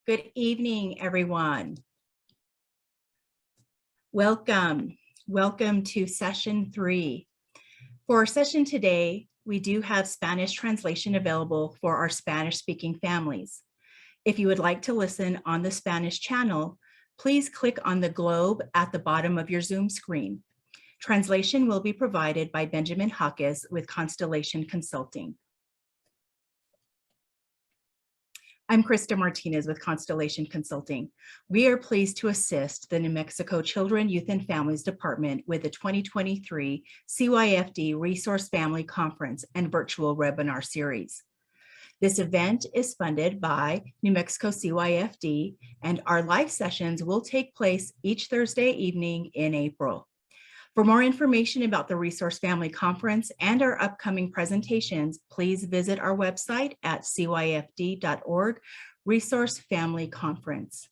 Good evening, everyone. Welcome to session 3. For our session today, we do have Spanish translation available for our Spanish-speaking families. If you would like to listen on the Spanish channel, please click on the globe at the bottom of your Zoom screen. Translation will be provided by Benjamin Hawkes with Constellation Consulting. I'm Krista Martinez with Constellation Consulting. We are pleased to assist the New Mexico Children, Youth, and Families Department with the 2023 CYFD Resource Family Conference and virtual webinar series. This event is funded by New Mexico CYFD, and our live sessions will take place each Thursday evening in April. For more information about the Resource Family Conference and our upcoming presentations, please visit our website at cyfd.org, Resource Family Conference.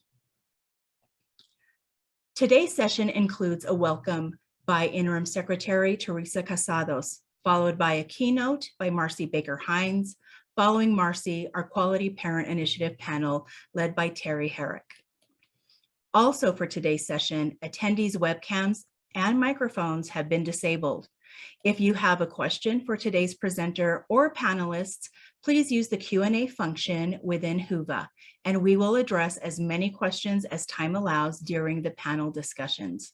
Today's session includes a welcome by Interim Secretary Teresa Casados, followed by a keynote by Marcia Baker-Hinds. Following Marcia, our Quality Parent Initiative panel led by Harrak. Also for today's session, attendees' webcams and microphones have been disabled. If you have a question for today's presenter or panelists, please use the Q&A function within Whova, and we will address as many questions as time allows during the panel discussions.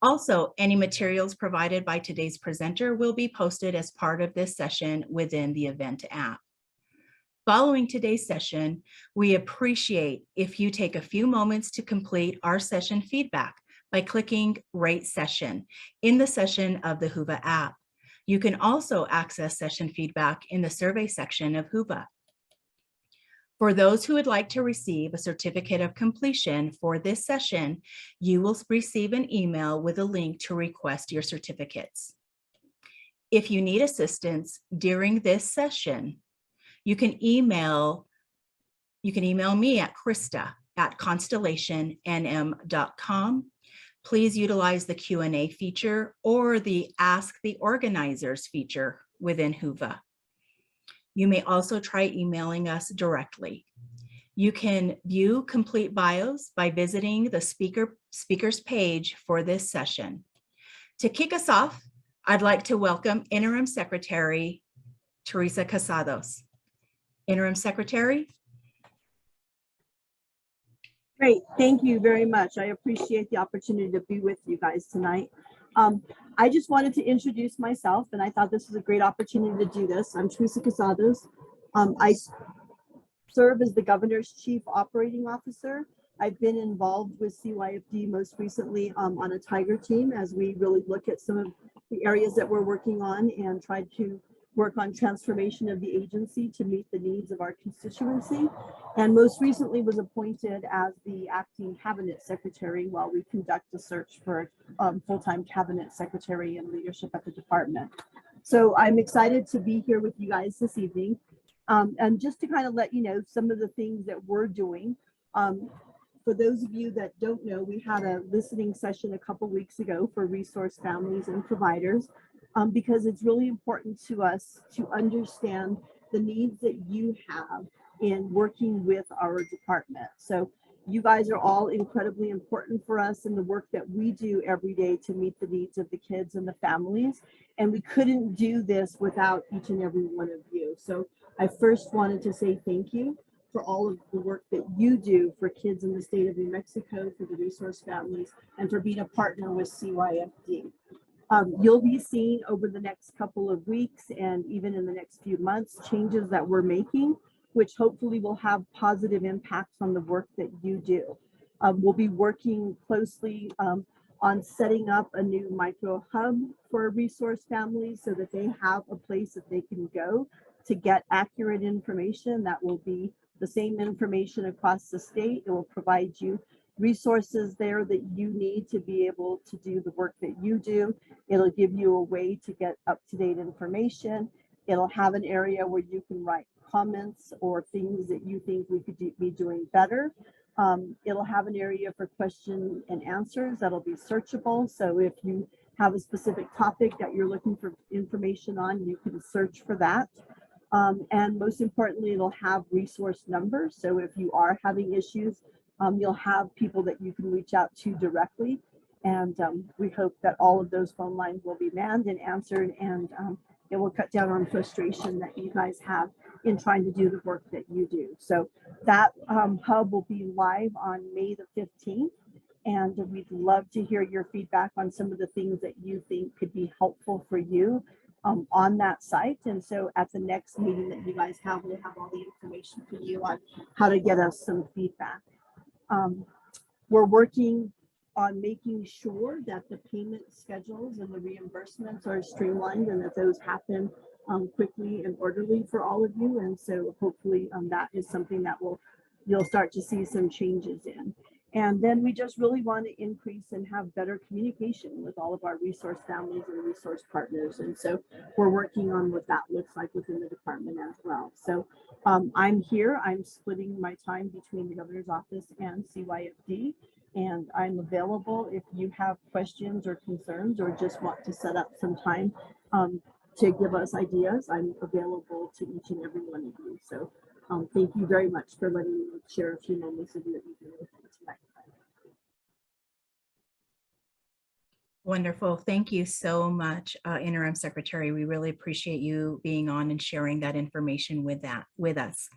Also, any materials provided by today's presenter will be posted as part of this session within the event app. Following today's session, we appreciate if you take a few moments to complete our session feedback by clicking Rate Session in the session of the Whova app. You can also access session feedback in the survey section of Whova. For those who would like to receive a certificate of completion for this session, you will receive an email with a link to request your certificates. If you need assistance during this session, you can email me at krista@constellationnm.com. Please utilize the Q&A feature or the Ask the Organizers feature within Whova. You may also try emailing us directly. You can view complete bios by visiting the speaker's page for this session. To kick us off, I'd like to welcome Interim Secretary Teresa Casados. Interim Secretary. Great, thank you very much. I appreciate the opportunity to be with you guys tonight. I just wanted to introduce myself, and I thought this was a great opportunity to do this. I'm Teresa Casados. I serve as the Governor's Chief Operating Officer. I've been involved with CYFD most recently on a Tiger team as we really look at some of the areas that we're working on and try to work on transformation of the agency to meet the needs of our constituency, and most recently was appointed as the acting cabinet secretary while we conduct a search for full-time cabinet secretary and leadership at the department. So I'm excited to be here with you guys this evening, and just to kind of let you know some of the things that we're doing. For those of you that don't know, we had a listening session a couple weeks ago for resource families and providers. Because it's really important to us to understand the needs that you have in working with our department. So you guys are all incredibly important for us in the work that we do every day to meet the needs of the kids and the families. And we couldn't do this without each and every one of you. So I first wanted to say thank you for all of the work that you do for kids in the state of New Mexico, for the resource families, and for being a partner with CYFD. You'll be seeing over the next couple of weeks and even in the next few months changes that we're making, which hopefully will have positive impacts on the work that you do. We'll be working closely on setting up a new micro hub for resource families so that they have a place that they can go to get accurate information that will be the same information across the state. It will provide you resources there that you need to be able to do the work that you do. It'll give you a way to get up-to-date information. It'll have an area where you can write comments or things that you think we could be doing better. It'll have an area for question and answers that'll be searchable. So if you have a specific topic that you're looking for information on, you can search for that. And most importantly, it'll have resource numbers. So if you are having issues, you'll have people that you can reach out to directly. And we hope that all of those phone lines will be manned and answered, and it will cut down on frustration that you guys have in trying to do the work that you do. So that hub will be live on May the 15th. And we'd love to hear your feedback on some of the things that you think could be helpful for you on that site. And so at the next meeting that you guys have, we'll have all the information for you on how to get us some feedback. We're working on making sure that the payment schedules and the reimbursements are streamlined and that those happen quickly and orderly for all of you. And so hopefully that is something that you'll start to see some changes in. And then we just really want to increase and have better communication with all of our resource families and resource partners. And so we're working on what that looks like within the department as well. So I'm here, I'm splitting my time between the governor's office and CYFD, and I'm available if you have questions or concerns or just want to set up some time to give us ideas. I'm available to each and every one of you. So thank you very much for letting me share a few moments of your evening with me tonight. Wonderful. Thank you so much, Interim Secretary. We really appreciate you being on and sharing that information with us.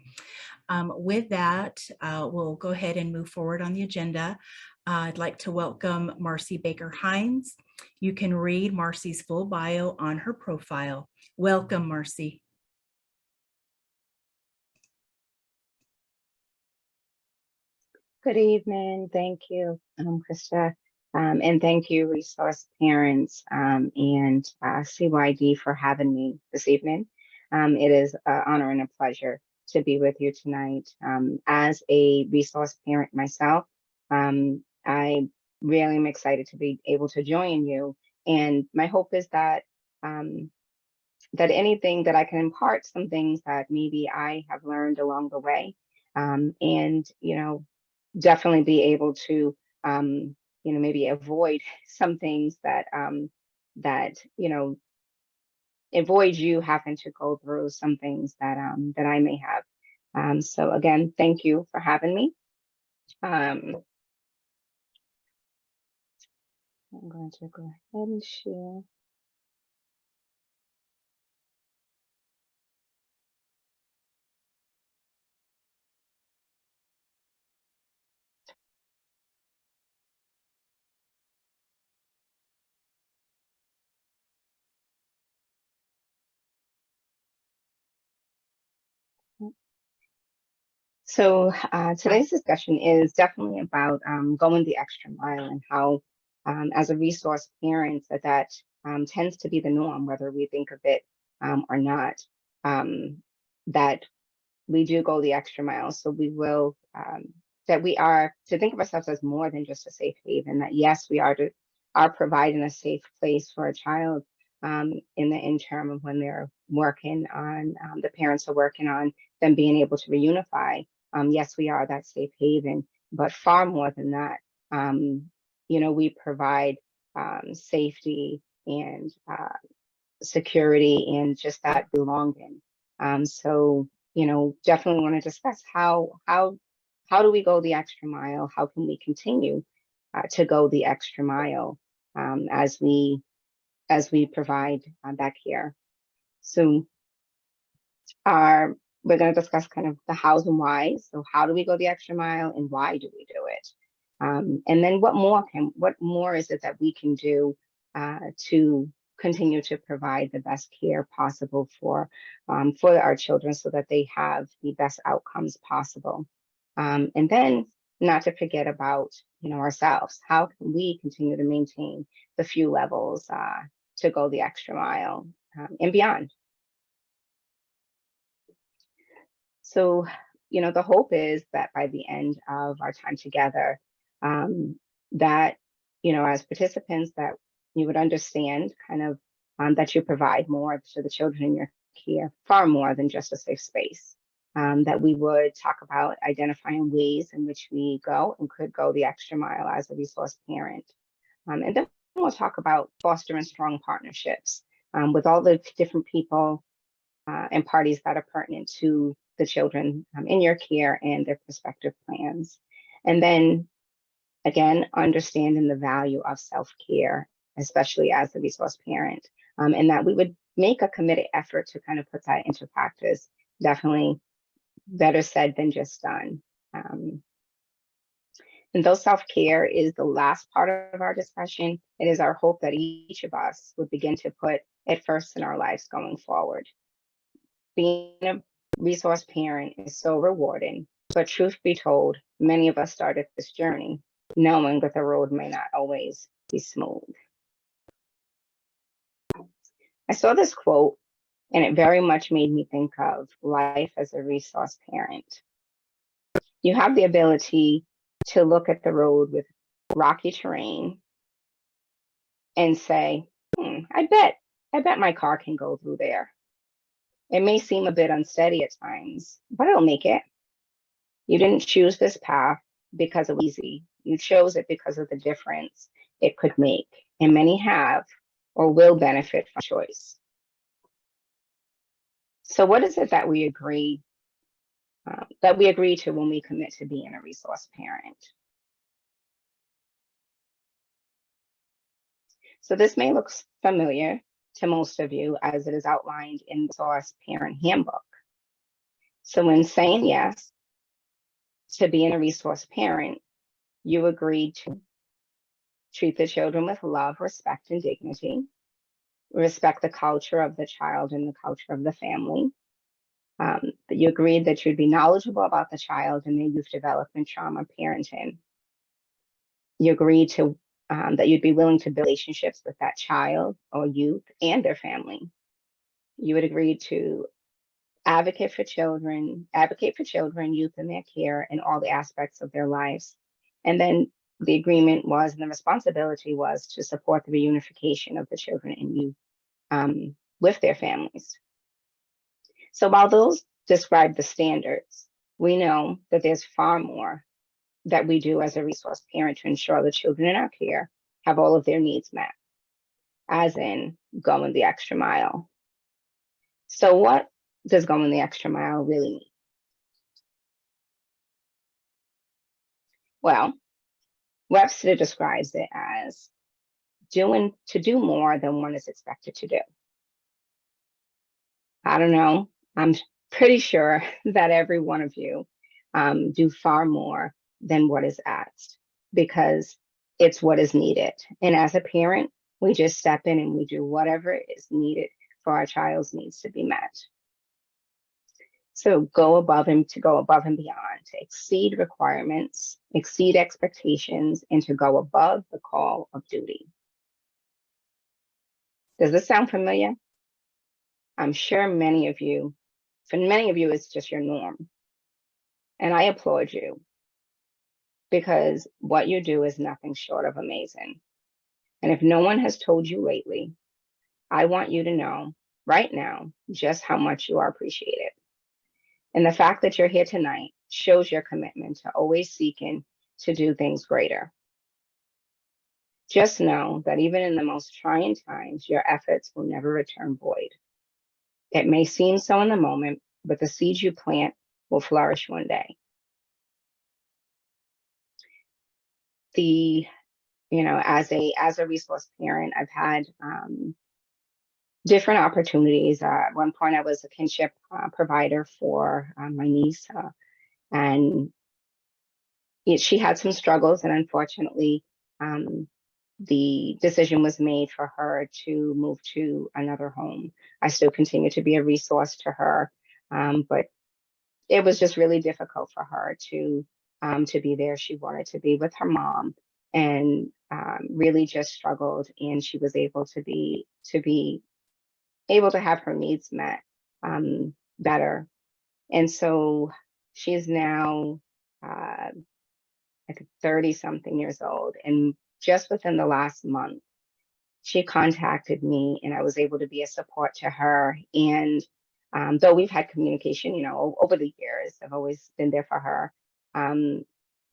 With that, we'll go ahead and move forward on the agenda. I'd like to welcome Marcia Baker-Hinds. You can read Marcia's full bio on her profile. Welcome, Marcia. Good evening. Thank you, Krista. And thank you, resource parents and CYD for having me this evening. It is an honor and a pleasure to be with you tonight. As a resource parent myself, I really am excited to be able to join you. And my hope is that that anything that I can impart, some things that maybe I have learned along the way, and definitely be able to maybe avoid some things that avoid you having to go through some things that that I may have. So again, thank you for having me. I'm going to go ahead and share. So today's discussion is definitely about going the extra mile and how, as a resource parent, that tends to be the norm, whether we think of it or not, that we do go the extra mile. So we will, that we are to think of ourselves as more than just a safe haven, that yes, we are providing a safe place for a child in the interim of when they're working on, the parents are working on them being able to reunify. Yes, we are that safe haven, but far more than that, we provide safety and security and just that belonging. So, definitely want to discuss how do we go the extra mile? How can we continue to go the extra mile as we provide that care? So we're going to discuss kind of the hows and whys. So how do we go the extra mile and why do we do it? And then what more is it that we can do to continue to provide the best care possible for our children so that they have the best outcomes possible? And then not to forget about, ourselves. How can we continue to maintain the few levels to go the extra mile and beyond? So, the hope is that by the end of our time together, that, as participants, that you would understand kind of that you provide more to the children in your care, far more than just a safe space. That we would talk about identifying ways in which we go and could go the extra mile as a resource parent. And then we'll talk about fostering strong partnerships with all the different people and parties that are pertinent to the children in your care and their prospective plans. And then again, understanding the value of self-care, especially as a resource parent, and that we would make a committed effort to kind of put that into practice. Definitely better said than just done. And though self-care is the last part of our discussion, it is our hope that each of us would begin to put it first in our lives going forward. Being a resource parent is so rewarding, but truth be told, many of us started this journey knowing that the road may not always be smooth. I saw this quote and it very much made me think of life as a resource parent. You have the ability to look at the road with rocky terrain and say, I bet my car can go through there. It may seem a bit unsteady at times, but it'll make it. You didn't choose this path because it was easy. You chose it because of the difference it could make, and many have or will benefit from choice. So what is it that we agree to when we commit to being a resource parent? So this may look familiar to most of you as it is outlined in the Resource Parent Handbook. So when saying yes to being a resource parent, you agreed to treat the children with love, respect, and dignity, respect the culture of the child and the culture of the family. You agreed that you'd be knowledgeable about the child and their youth development, trauma, parenting. You agreed to that you'd be willing to build relationships with that child or youth and their family. You would agree to advocate for children, youth and their care in all the aspects of their lives. And then the agreement was, and the responsibility was, to support the reunification of the children and youth with their families. So while those describe the standards, we know that there's far more that we do as a resource parent to ensure the children in our care have all of their needs met, as in going the extra mile. So what does going the extra mile really mean? Well, Webster describes it as to do more than one is expected to do. I don't know, I'm pretty sure that every one of you do far more than what is asked, because it's what is needed. And as a parent, we just step in and we do whatever is needed for our child's needs to be met. So go above and beyond, to exceed requirements, exceed expectations, and to go above the call of duty. Does this sound familiar? I'm sure for many of you, it's just your norm. And I applaud you, because what you do is nothing short of amazing. And if no one has told you lately, I want you to know right now just how much you are appreciated. And the fact that you're here tonight shows your commitment to always seeking to do things greater. Just know that even in the most trying times, your efforts will never return void. It may seem so in the moment, but the seeds you plant will flourish one day. As a resource parent, I've had different opportunities. At one point, I was a kinship provider for my niece, and she had some struggles, and unfortunately, the decision was made for her to move to another home. I still continue to be a resource to her, but it was just really difficult for her to be there. She wanted to be with her mom, and really just struggled, and she was able to be able to have her needs met better. And so she's now I think 30 something years old, and just within the last month she contacted me, and I was able to be a support to her. And though we've had communication, over the years, I've always been there for her.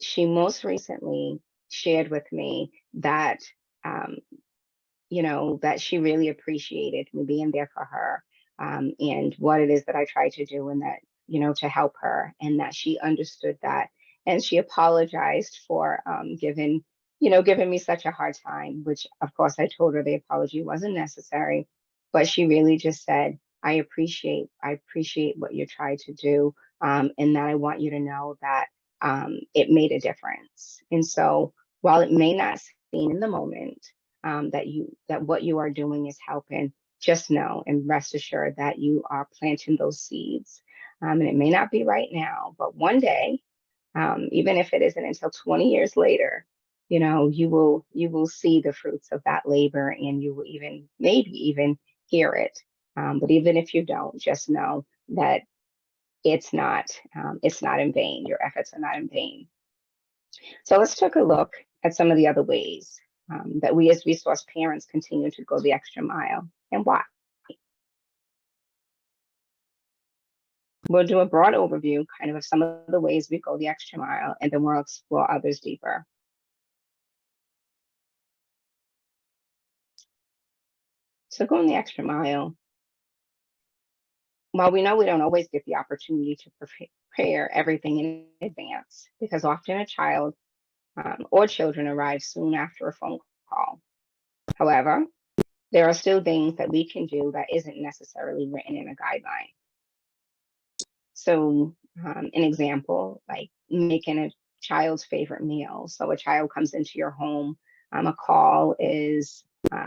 She most recently shared with me that that she really appreciated me being there for her, and what it is that I try to do, and that, to help her, and that she understood that. And she apologized for giving me such a hard time, which of course I told her the apology wasn't necessary, but she really just said, I appreciate what you tried to do, and that I want you to know that it made a difference. And so while it may not seem in the moment that what you are doing is helping, just know and rest assured that you are planting those seeds. And it may not be right now, but one day, even if it isn't until 20 years later, you will see the fruits of that labor, and you will maybe even hear it. But even if you don't, just know that it's not in vain. Your efforts are not in vain. So let's take a look at some of the other ways that we as resource parents continue to go the extra mile, and why. We'll do a broad overview kind of some of the ways we go the extra mile, and then we'll explore others deeper. So going the extra mile, while we know we don't always get the opportunity to prepare everything in advance, because often a child or children arrive soon after a phone call. However, there are still things that we can do that isn't necessarily written in a guideline. So an example, like making a child's favorite meal. So a child comes into your home, a call is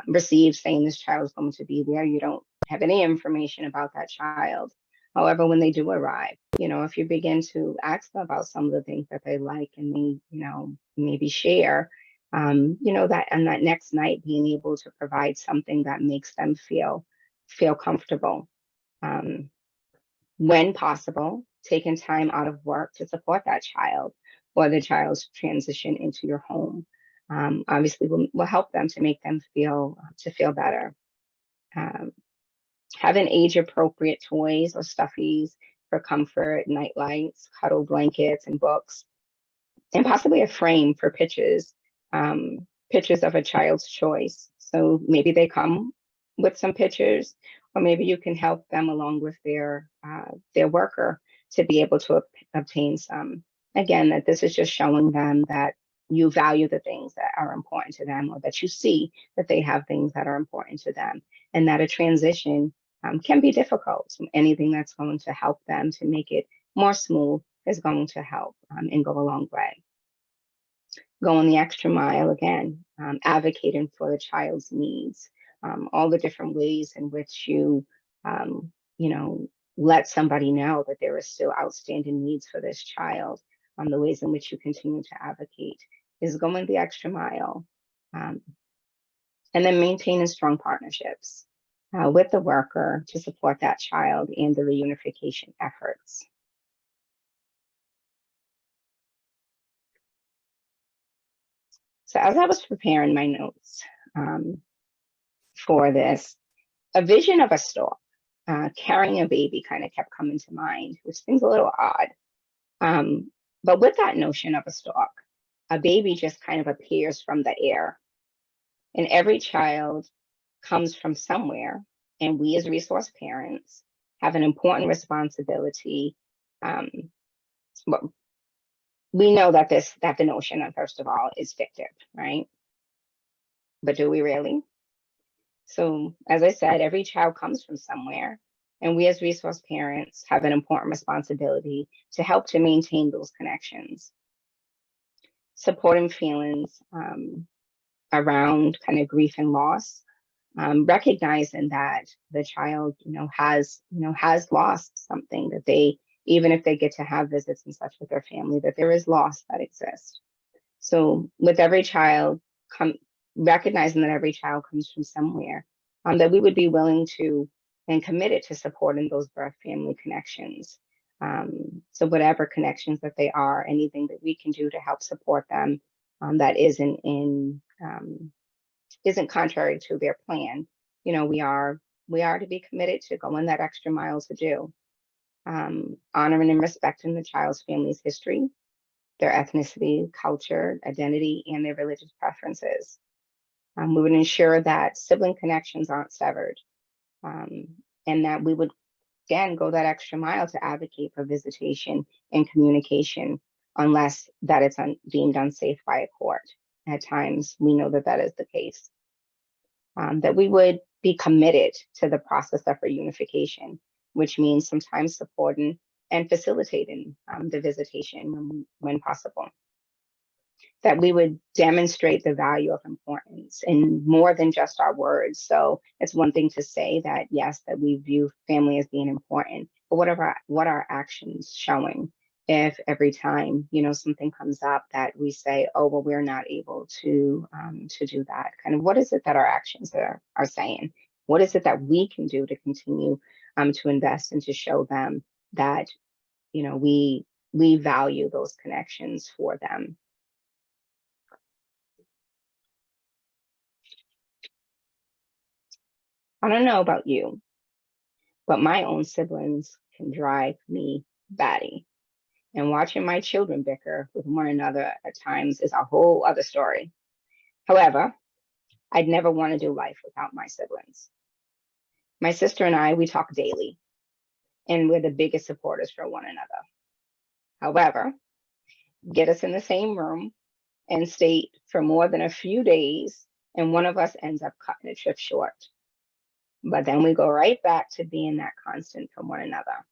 received saying this child is going to be there. You don't have any information about that child. However, when they do arrive, if you begin to ask them about some of the things that they like, and they, maybe share, that on that next night, being able to provide something that makes them feel comfortable. When possible, taking time out of work to support that child or the child's transition into your home, obviously will help them to make them feel better. Having age-appropriate toys or stuffies for comfort, night lights, cuddle blankets, and books, and possibly a frame for pictures of a child's choice. So maybe they come with some pictures, or maybe you can help them along with their worker to be able to obtain some. Again, that this is just showing them that you value the things that are important to them, or that you see that they have things that are important to them, and that a transition can be difficult. Anything that's going to help them to make it more smooth is going to help and go a long way. Going the extra mile, again, advocating for the child's needs, all the different ways in which you let somebody know that there is still outstanding needs for this child, the ways in which you continue to advocate is going the extra mile. And then maintaining strong partnerships with the worker to support that child and the reunification efforts. So as I was preparing my notes for this, a vision of a stork carrying a baby kind of kept coming to mind, which seems a little odd. But with that notion of a stork, a baby just kind of appears from the air. And every child comes from somewhere. And we as resource parents have an important responsibility. We know that the notion, first of all, is fictive, right? But do we really? So as I said, every child comes from somewhere, and we as resource parents have an important responsibility to help to maintain those connections. Supporting feelings around kind of grief and loss, recognizing that the child, has lost something, that they, even if they get to have visits and such with their family, that there is loss that exists. So with every child, recognizing that every child comes from somewhere, that we would be willing to and committed to supporting those birth family connections. So whatever connections that they are, anything that we can do to help support them that isn't contrary to their plan, we are to be committed to going that extra mile to do. Honoring and respecting the child's family's history, their ethnicity, culture, identity, and their religious preferences. We would ensure that sibling connections aren't severed. and that we would, again, go that extra mile to advocate for visitation and communication, unless that it's deemed unsafe by a court. At times, we know that that is the case. That we would be committed to the process of reunification, which means sometimes supporting and facilitating the visitation when possible. That we would demonstrate the value of importance in more than just our words. So it's one thing to say that, yes, that we view family as being important, but what are actions showing? If every time, you know, something comes up that we say, oh, well, we're not able to do that, kind of what is it that our actions are saying? What is it that we can do to continue to invest and to show them that, you know, we value those connections for them? I don't know about you, but my own siblings can drive me batty. And watching my children bicker with one another at times is a whole other story. However, I'd never want to do life without my siblings. My sister and I, we talk daily, and we're the biggest supporters for one another. However, get us in the same room and stay for more than a few days, and one of us ends up cutting the trip short. But then we go right back to being that constant for one another.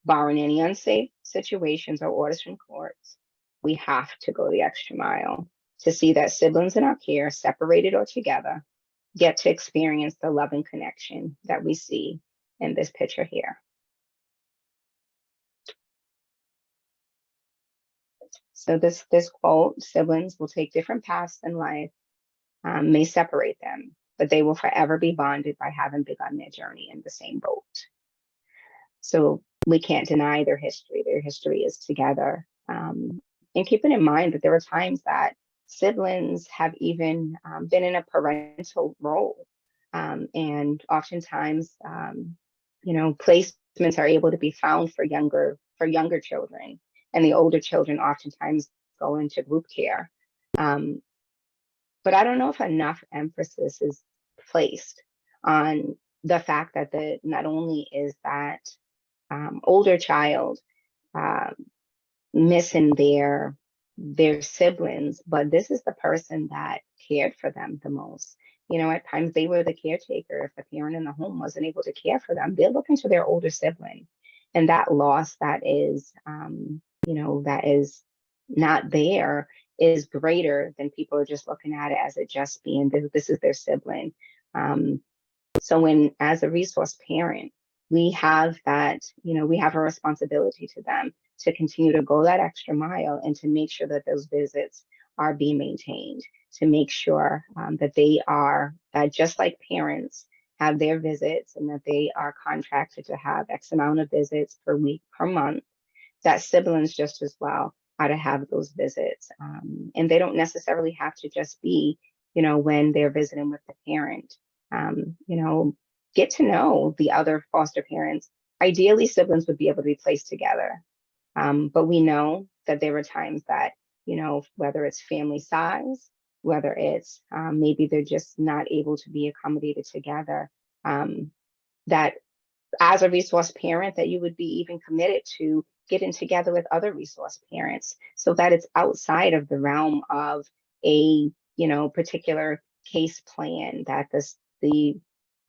Barring any unsafe situations or orders from courts, we have to go the extra mile to see that siblings in our care, separated or together, get to experience the love and connection that we see in this picture here. So this quote, siblings will take different paths in life, may separate them, but they will forever be bonded by having begun their journey in the same boat. So we can't deny their history. Their history is together. And keeping in mind that there are times that siblings have even been in a parental role. And oftentimes, you know, placements are able to be found for younger children. And the older children oftentimes go into group care. But I don't know if enough emphasis is placed on the fact that not only is that older child missing their siblings, but this is the person that cared for them the most. You know, at times they were the caretaker. If the parent in the home wasn't able to care for them, they're looking to their older sibling. And that loss that is, you know, that is not there is greater than people are just looking at it as it just being, this is their sibling. So when, as a resource parent, we have that, you know, we have a responsibility to them to continue to go that extra mile and to make sure that those visits are being maintained, to make sure that they are, that just like parents have their visits and that they are contracted to have X amount of visits per week, per month, that siblings just as well are to have those visits. And they don't necessarily have to just be, you know, when they're visiting with the parent. You know, get to know the other foster parents. Ideally, siblings would be able to be placed together. But we know that there are times that, you know, whether it's family size, whether it's maybe they're just not able to be accommodated together, that as a resource parent, that you would be even committed to getting together with other resource parents so that it's outside of the realm of a, you know, particular case plan, that the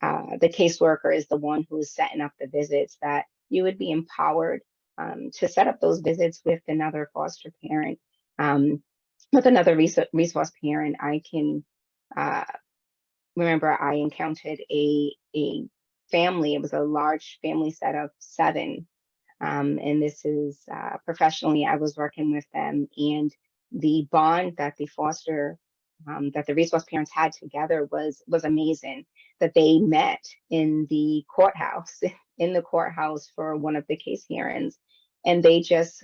caseworker is the one who is setting up the visits, that you would be empowered to set up those visits with another foster parent, with another resource parent. I can remember I encountered a family. It was a large family set of 7. And this is professionally, I was working with them, and the bond that the foster, that the resource parents had together was amazing. That they met in the courthouse, for one of the case hearings, and they just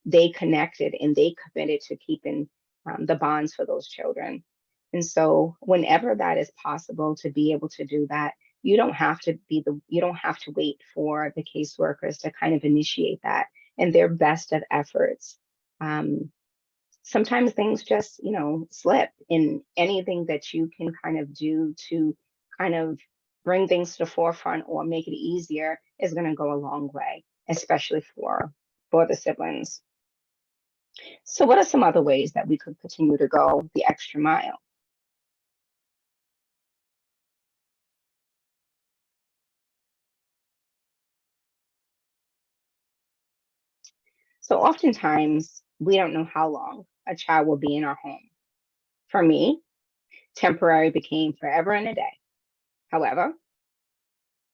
they connected and they committed to keeping the bonds for those children. And so, whenever that is possible to be able to do that, you don't have to wait for the caseworkers to kind of initiate that in their best of efforts. Sometimes things just, you know, slip, in anything that you can kind of do to kind of bring things to the forefront or make it easier is going to go a long way, especially for the siblings. So what are some other ways that we could continue to go the extra mile? So oftentimes we don't know how long a child will be in our home. For me, temporary became forever and a day. However,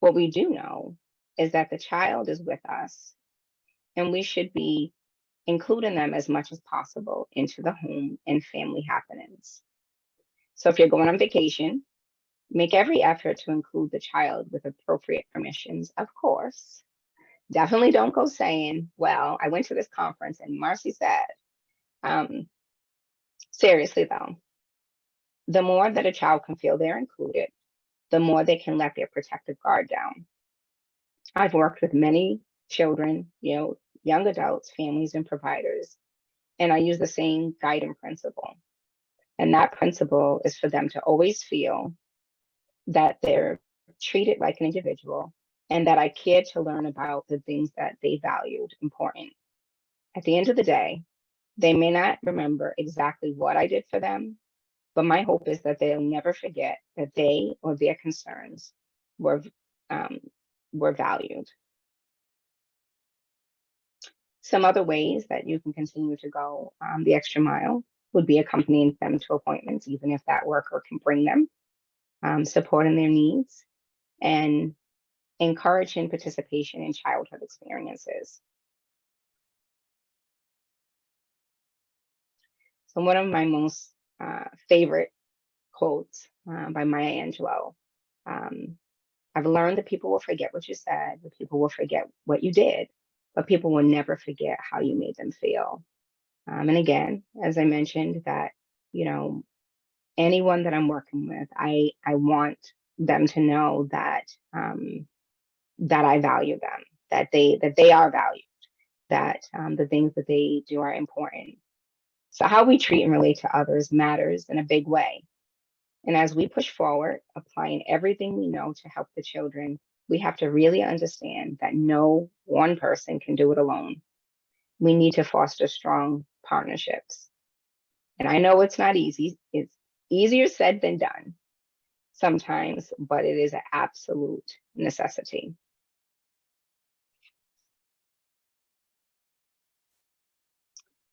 what we do know is that the child is with us and we should be including them as much as possible into the home and family happenings. So if you're going on vacation, make every effort to include the child with appropriate permissions, of course. Definitely don't go saying, well, I went to this conference and Marcy said, seriously though, the more that a child can feel they're included, the more they can let their protective guard down. I've worked with many children, young adults, families, and providers, and I use the same guiding principle. And that principle is for them to always feel that they're treated like an individual and that I cared to learn about the things that they valued important. At the end of the day, they may not remember exactly what I did for them, but my hope is that they'll never forget that they or their concerns were valued. Some other ways that you can continue to go the extra mile would be accompanying them to appointments, even if that worker can bring them, supporting their needs, and encouraging participation in childhood experiences. So one of my most favorite quotes by Maya Angelou, I've learned that people will forget what you said, but people will forget what you did, but people will never forget how you made them feel. And again, as I mentioned, that, anyone that I'm working with, I want them to know that that I value them, that they are valued, that the things that they do are important. So how we treat and relate to others matters in a big way. And as we push forward, applying everything we know to help the children, we have to really understand that no one person can do it alone. We need to foster strong partnerships. And I know it's not easy. It's easier said than done sometimes, but it is an absolute necessity.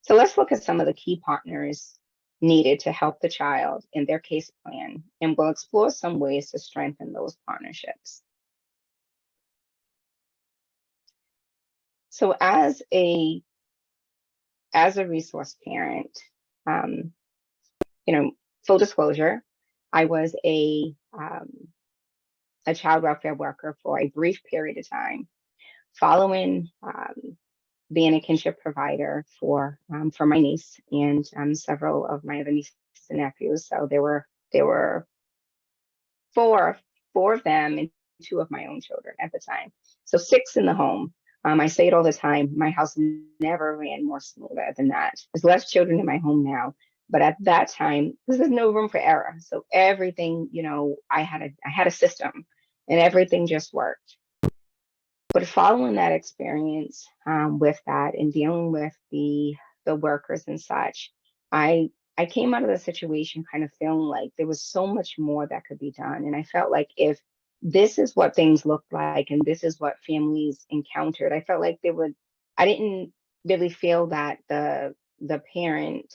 So let's look at some of the key partners needed to help the child in their case plan, and we'll explore some ways to strengthen those partnerships. So as a resource parent, full disclosure, I was a child welfare worker for a brief period of time, following being a kinship provider for my niece and several of my other nieces and nephews. So there were four of them and 2 of my own children at the time. So 6 in the home. I say it all the time. My house never ran more smoother than that. There's less children in my home now, but at that time, there's no room for error. So everything, I had a system, and everything just worked. But following that experience with that and dealing with the workers and such, I came out of the situation kind of feeling like there was so much more that could be done. And I felt like if this is what things looked like and this is what families encountered, I felt like I didn't really feel that the parent,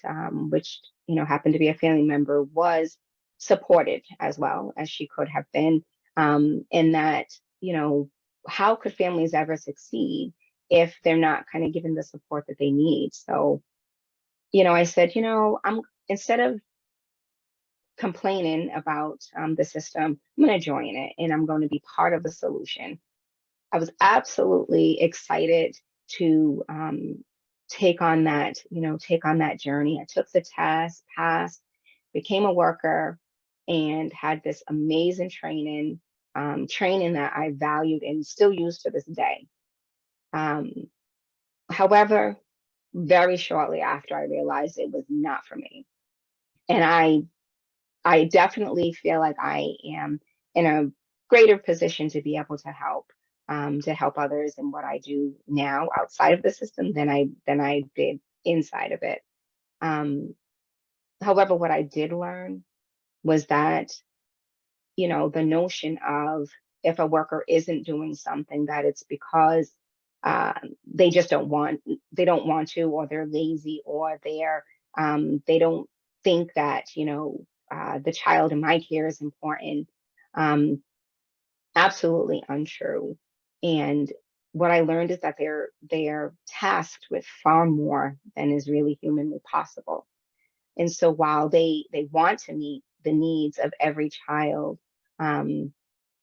which, happened to be a family member, was supported as well as she could have been, in that, how could families ever succeed if they're not kind of given the support that they need? So, I said, instead of complaining about the system, I'm going to join it and I'm going to be part of the solution. I was absolutely excited to take on that journey. I took the test, passed, became a worker, and had this amazing training that I valued and still use to this day. However, very shortly after, I realized it was not for me. And I definitely feel like I am in greater position to be able to help others in what I do now outside of the system than I did inside of it. However, what I did learn was that, the notion of if a worker isn't doing something, that it's because they just they don't want to, or they're lazy, or they don't think that, the child in my care is important. Absolutely untrue. And what I learned is that they're tasked with far more than is really humanly possible. And so while they want to meet the needs of every child,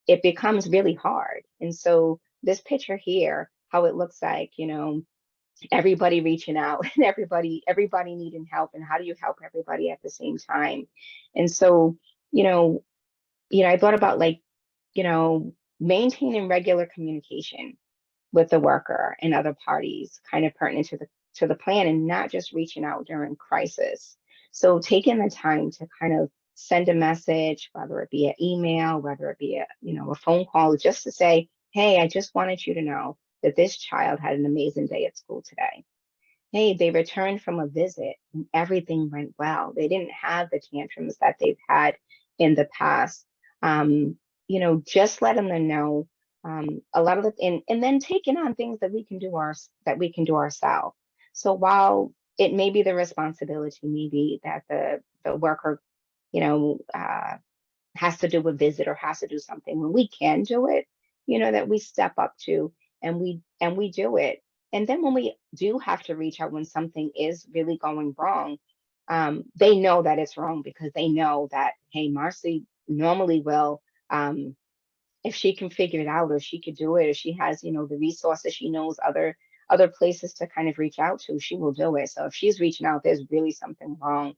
it becomes really hard. And so this picture here, how it looks like, everybody reaching out and everybody needing help, and how do you help everybody at the same time? And so, I thought about, like, maintaining regular communication with the worker and other parties kind of pertinent to the plan, and not just reaching out during crisis. So taking the time to kind of send a message, whether it be an email, whether it be a phone call, just to say, hey, I just wanted you to know that this child had an amazing day at school today. Hey, they returned from a visit and everything went well. They didn't have the tantrums that they've had in the past. Just letting them know a lot of the, and then taking on things that we can do ourselves. So while it may be the responsibility, maybe that the worker, has to do a visit or has to do something, when we can do it, that we step up to, and we do it. And then when we do have to reach out when something is really going wrong, they know that it's wrong, because they know that, hey, Marcy normally will, if she can figure it out, or she could do it, or she has, the resources, she knows other places to kind of reach out to, she will do it. So if she's reaching out, there's really something wrong.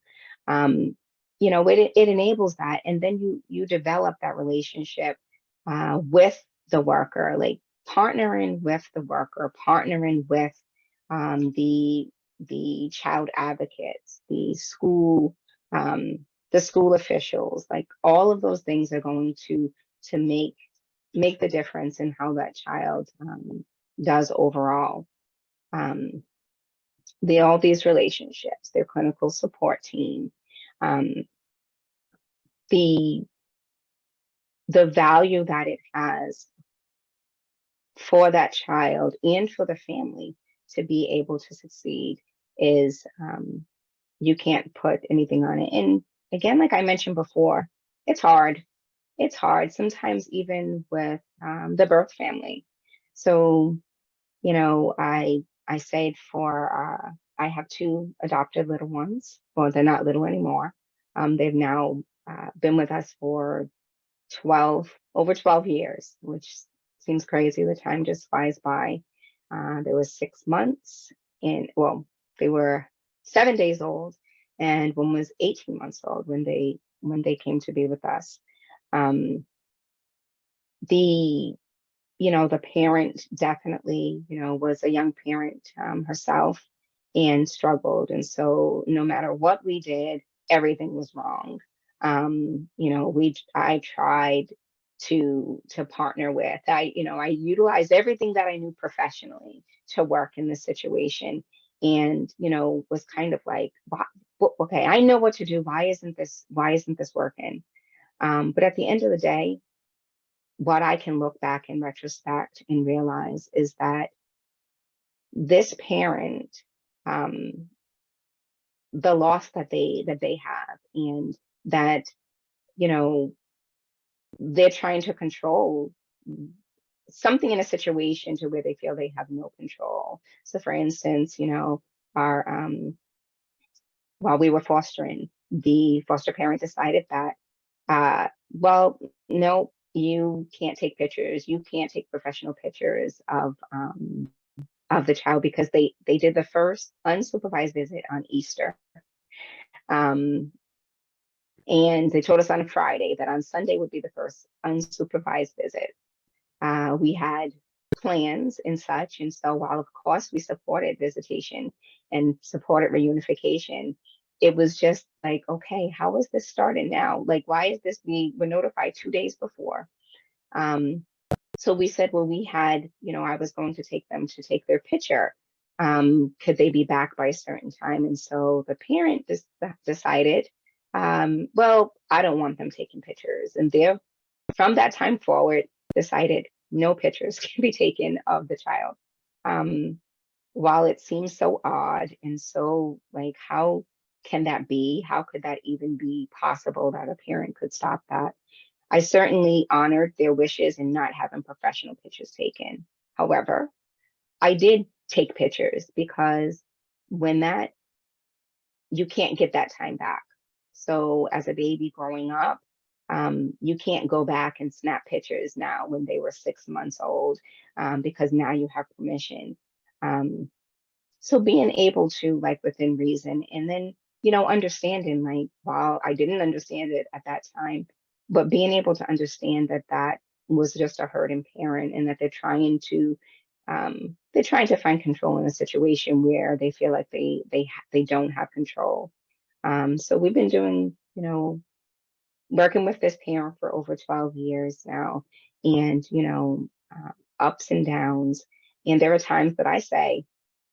It enables that. And then you develop that relationship with the worker, like partnering with the worker, partnering with the child advocates, the school officials. Like, all of those things are going to make the difference in how that child does overall. All these relationships, their clinical support team, the value that it has for that child and for the family to be able to succeed is, you can't put anything on it. And again, like I mentioned before, it's hard. It's hard sometimes, even with the birth family. So, I say I have two adopted little ones. Well, they're not little anymore. They've now been with us for over 12 years, which seems crazy. The time just flies by. There was 6 months, and well, they were 7 days old, and one was 18 months old when they came to be with us. The parent definitely, was a young parent herself, and struggled. And so no matter what we did, everything was wrong. I tried to partner with, I utilized everything that I knew professionally to work in this situation, and, was kind of like, okay, I know what to do. Why isn't this working? But at the end of the day, what I can look back in retrospect and realize is that this parent, the loss that they have, and that, they're trying to control something in a situation to where they feel they have no control. So for instance, our while we were fostering, the foster parent decided that, well, no, you can't take pictures. You can't take professional pictures of the child, because they did the first unsupervised visit on Easter. And they told us on Friday that on Sunday would be the first unsupervised visit. We had plans and such. And so while, of course, we supported visitation and supported reunification, it was just like, okay, how is this starting now? Like, why is this? We were notified 2 days before. So we said, well, we had, I was going to take them to take their picture. Could they be back by a certain time? And so the parent just decided, well, I don't want them taking pictures. And from that time forward, decided no pictures can be taken of the child. While it seems so odd and so like, how can that be? How could that even be possible that a parent could stop that? I certainly honored their wishes in not having professional pictures taken. However, I did take pictures because you can't get that time back. So as a baby growing up, you can't go back and snap pictures now when they were 6 months old, because now you have permission. So being able to, like, within reason, and then, understanding, like, while I didn't understand it at that time, but being able to understand that that was just a hurting parent and that they're trying to find control in a situation where they feel like they don't have control. So we've been doing, working with this parent for over 12 years now, and, ups and downs. And there are times that I say,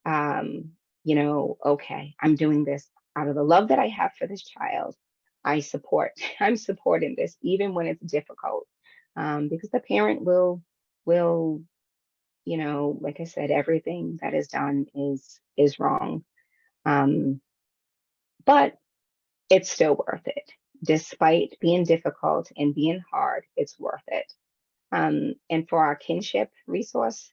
okay, I'm doing this out of the love that I have for this child. I'm supporting this, even when it's difficult, because the parent will, like I said, everything that is done is wrong. But it's still worth it. Despite being difficult and being hard, it's worth it. And for our kinship resource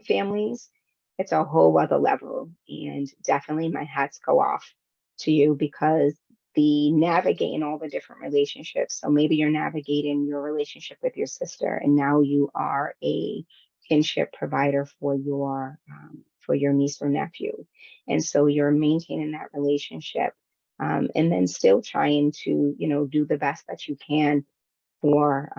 families, it's a whole other level. And definitely my hats go off to you, because the navigating all the different relationships. So maybe you're navigating your relationship with your sister, and now you are a kinship provider for your niece or nephew. And so you're maintaining that relationship, and then still trying to, do the best that you can for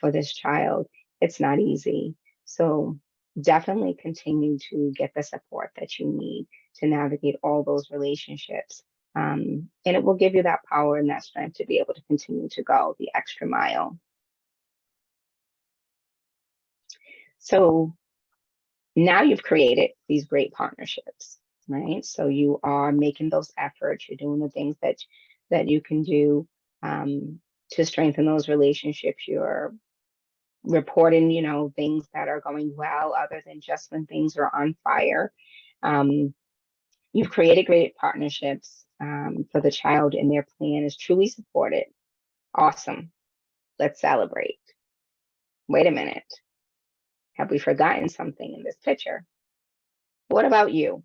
this child. It's not easy. So definitely continue to get the support that you need to navigate all those relationships. And it will give you that power and that strength to be able to continue to go the extra mile. So now you've created these great partnerships, right? So you are making those efforts. You're doing the things that you can do to strengthen those relationships. You're reporting, things that are going well, other than just when things are on fire. You've created great partnerships for the child, and their plan is truly supported. Awesome. Let's celebrate. Wait a minute. Have we forgotten something in this picture? What about you?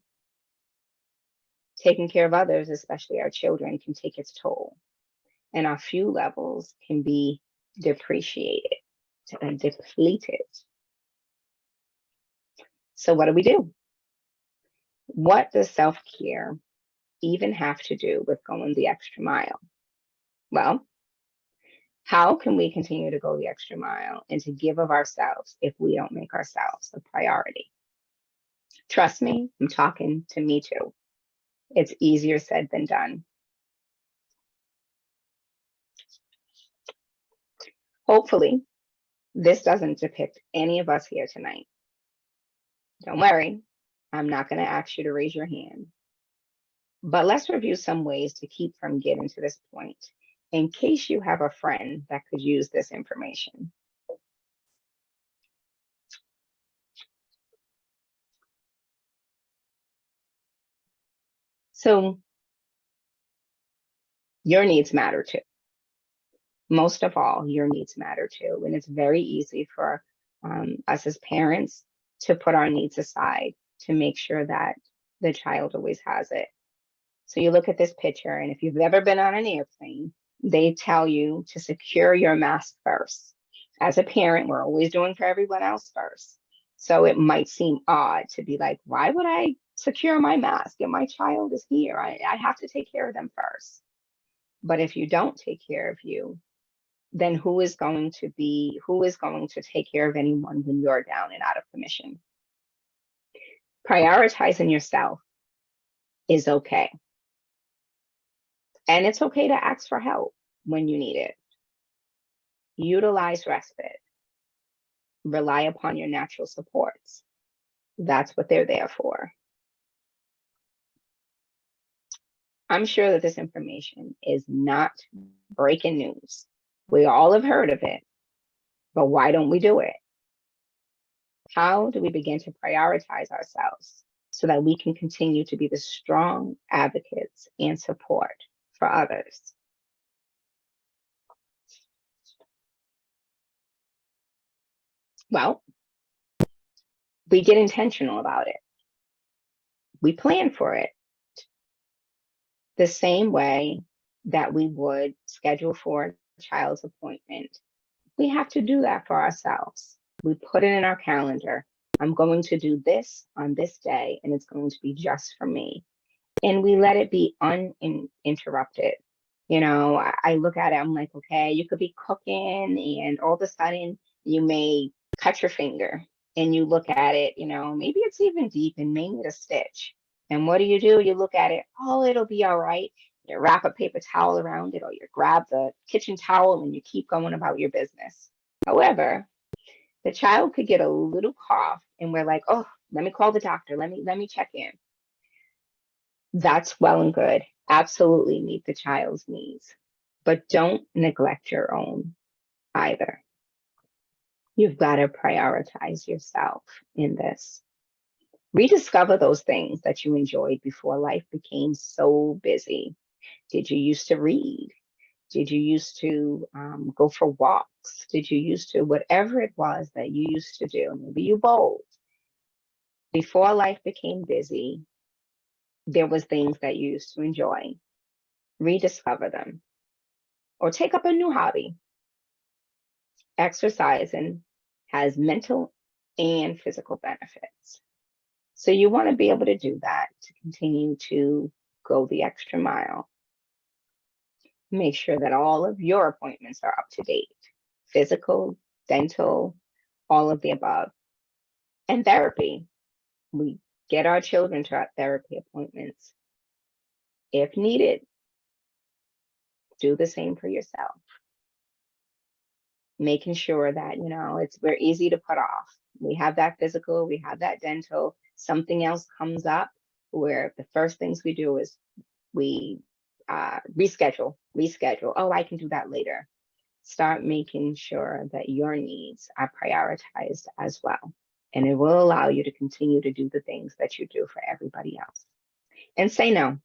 Taking care of others, especially our children, can take its toll, and our few levels can be depreciated and depleted. So what do we do? What does self-care even have to do with going the extra mile? Well, how can we continue to go the extra mile and to give of ourselves if we don't make ourselves a priority? Trust me, I'm talking to me too. It's easier said than done. Hopefully, this doesn't depict any of us here tonight. Don't worry, I'm not going to ask you to raise your hand. But let's review some ways to keep from getting to this point, in case you have a friend that could use this information. So your needs matter too. Most of all, your needs matter too. And it's very easy for us as parents to put our needs aside to make sure that the child always has it. So you look at this picture, and if you've ever been on an airplane, they tell you to secure your mask first. As a parent, we're always doing for everyone else first. So it might seem odd to be like, why would I secure my mask and my child is here? I have to take care of them first. But if you don't take care of you, then who is going to take care of anyone when you're down and out of commission? Prioritizing yourself is okay. And it's okay to ask for help when you need it. Utilize respite. rely upon your natural supports. That's what they're there for. I'm sure that this information is not breaking news. We all have heard of it, but why don't we do it? How do we begin to prioritize ourselves so that we can continue to be the strong advocates and support for others? Well, we get intentional about it. We plan for it the same way that we would schedule for a child's appointment. We have to do that for ourselves. We put it in our calendar. I'm going to do this on this day, and it's going to be just for me. And we let it be uninterrupted. You know, I look at it, I'm like, okay, you could be cooking, and all of a sudden you may cut your finger, and you look at it, you know, maybe it's even deep and may need a stitch. And what do? You look at it, oh, it'll be all right. You wrap a paper towel around it, or you grab the kitchen towel and you keep going about your business. However, the child could get a little cough and we're like, oh, let me call the doctor. Let me check in. That's well and good. Absolutely meet the child's needs, but don't neglect your own either. You've got to prioritize yourself in this. Rediscover those things that you enjoyed before life became so busy. Did you used to read? Did you used to go for walks? Did you used to, whatever it was that you used to do, maybe you bowled. Before life became busy, there was things that you used to enjoy. Rediscover them. Or take up a new hobby. Exercising has mental and physical benefits. So you want to be able to do that to continue to go the extra mile. Make sure that all of your appointments are up to date. Physical, dental, all of the above. And therapy. We get our children to our therapy appointments. If needed, do the same for yourself. Making sure that, you know, we're easy to put off. We have that physical, we have that dental, something else comes up where the first things we do is we reschedule. Oh, I can do that later. Start making sure that your needs are prioritized as well. And it will allow you to continue to do the things that you do for everybody else. And say no.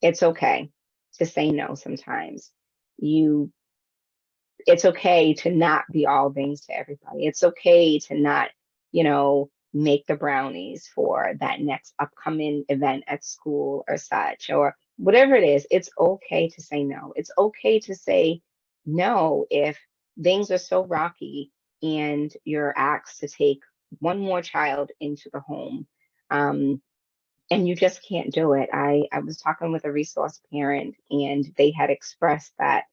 It's okay to say no sometimes. It's okay to not be all things to everybody. It's okay to not, you know, make the brownies for that next upcoming event at school or such, or whatever it is. It's okay to say no. It's okay to say no if things are so rocky and you're asked to take one more child into the home. And you just can't do it. I was talking with a resource parent, and they had expressed that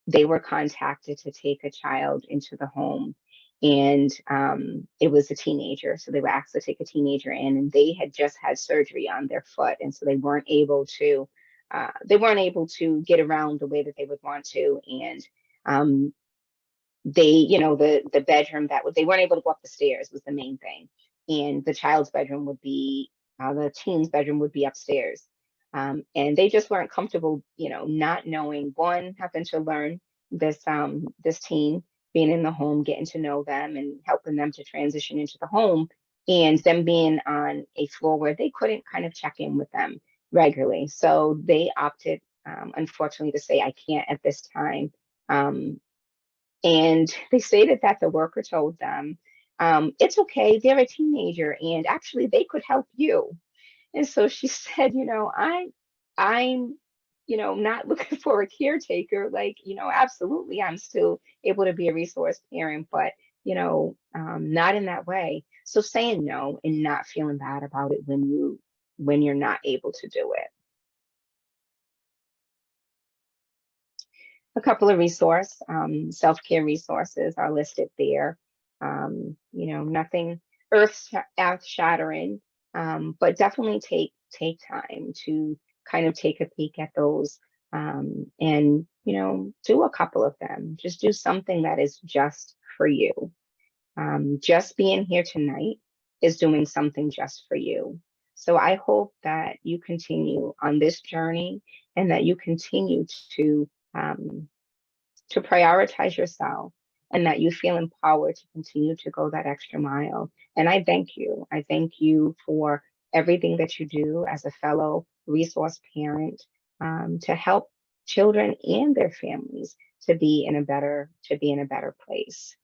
they were contacted to take a child into the home, and it was a teenager. So they were asked to take a teenager in, and they had just had surgery on their foot, and so they weren't able to get around the way that they would want to, and they, you know, the bedroom they weren't able to go up the stairs was the main thing. And the child's bedroom would be, the teen's bedroom would be upstairs. And they just weren't comfortable, you know, not knowing, one, having to learn this teen, being in the home, getting to know them and helping them to transition into the home, and them being on a floor where they couldn't kind of check in with them regularly. So they opted, unfortunately, to say, I can't at this time. And they stated that the worker told them, it's okay, they're a teenager, and actually they could help you. And so she said, you know, I'm, you know, not looking for a caretaker. Like, you know, absolutely, I'm still able to be a resource parent, but, you know, not in that way. So saying no and not feeling bad about it when you're not able to do it. A couple of self-care resources are listed there. You know, nothing earth-shattering, but definitely take time to kind of take a peek at those, and, you know, do a couple of them. Just do something that is just for you. Just being here tonight is doing something just for you. So I hope that you continue on this journey and that you continue to prioritize yourself and that you feel empowered to continue to go that extra mile. And I thank you. I thank you for everything that you do as a fellow resource parent, to help children and their families to be in a better place.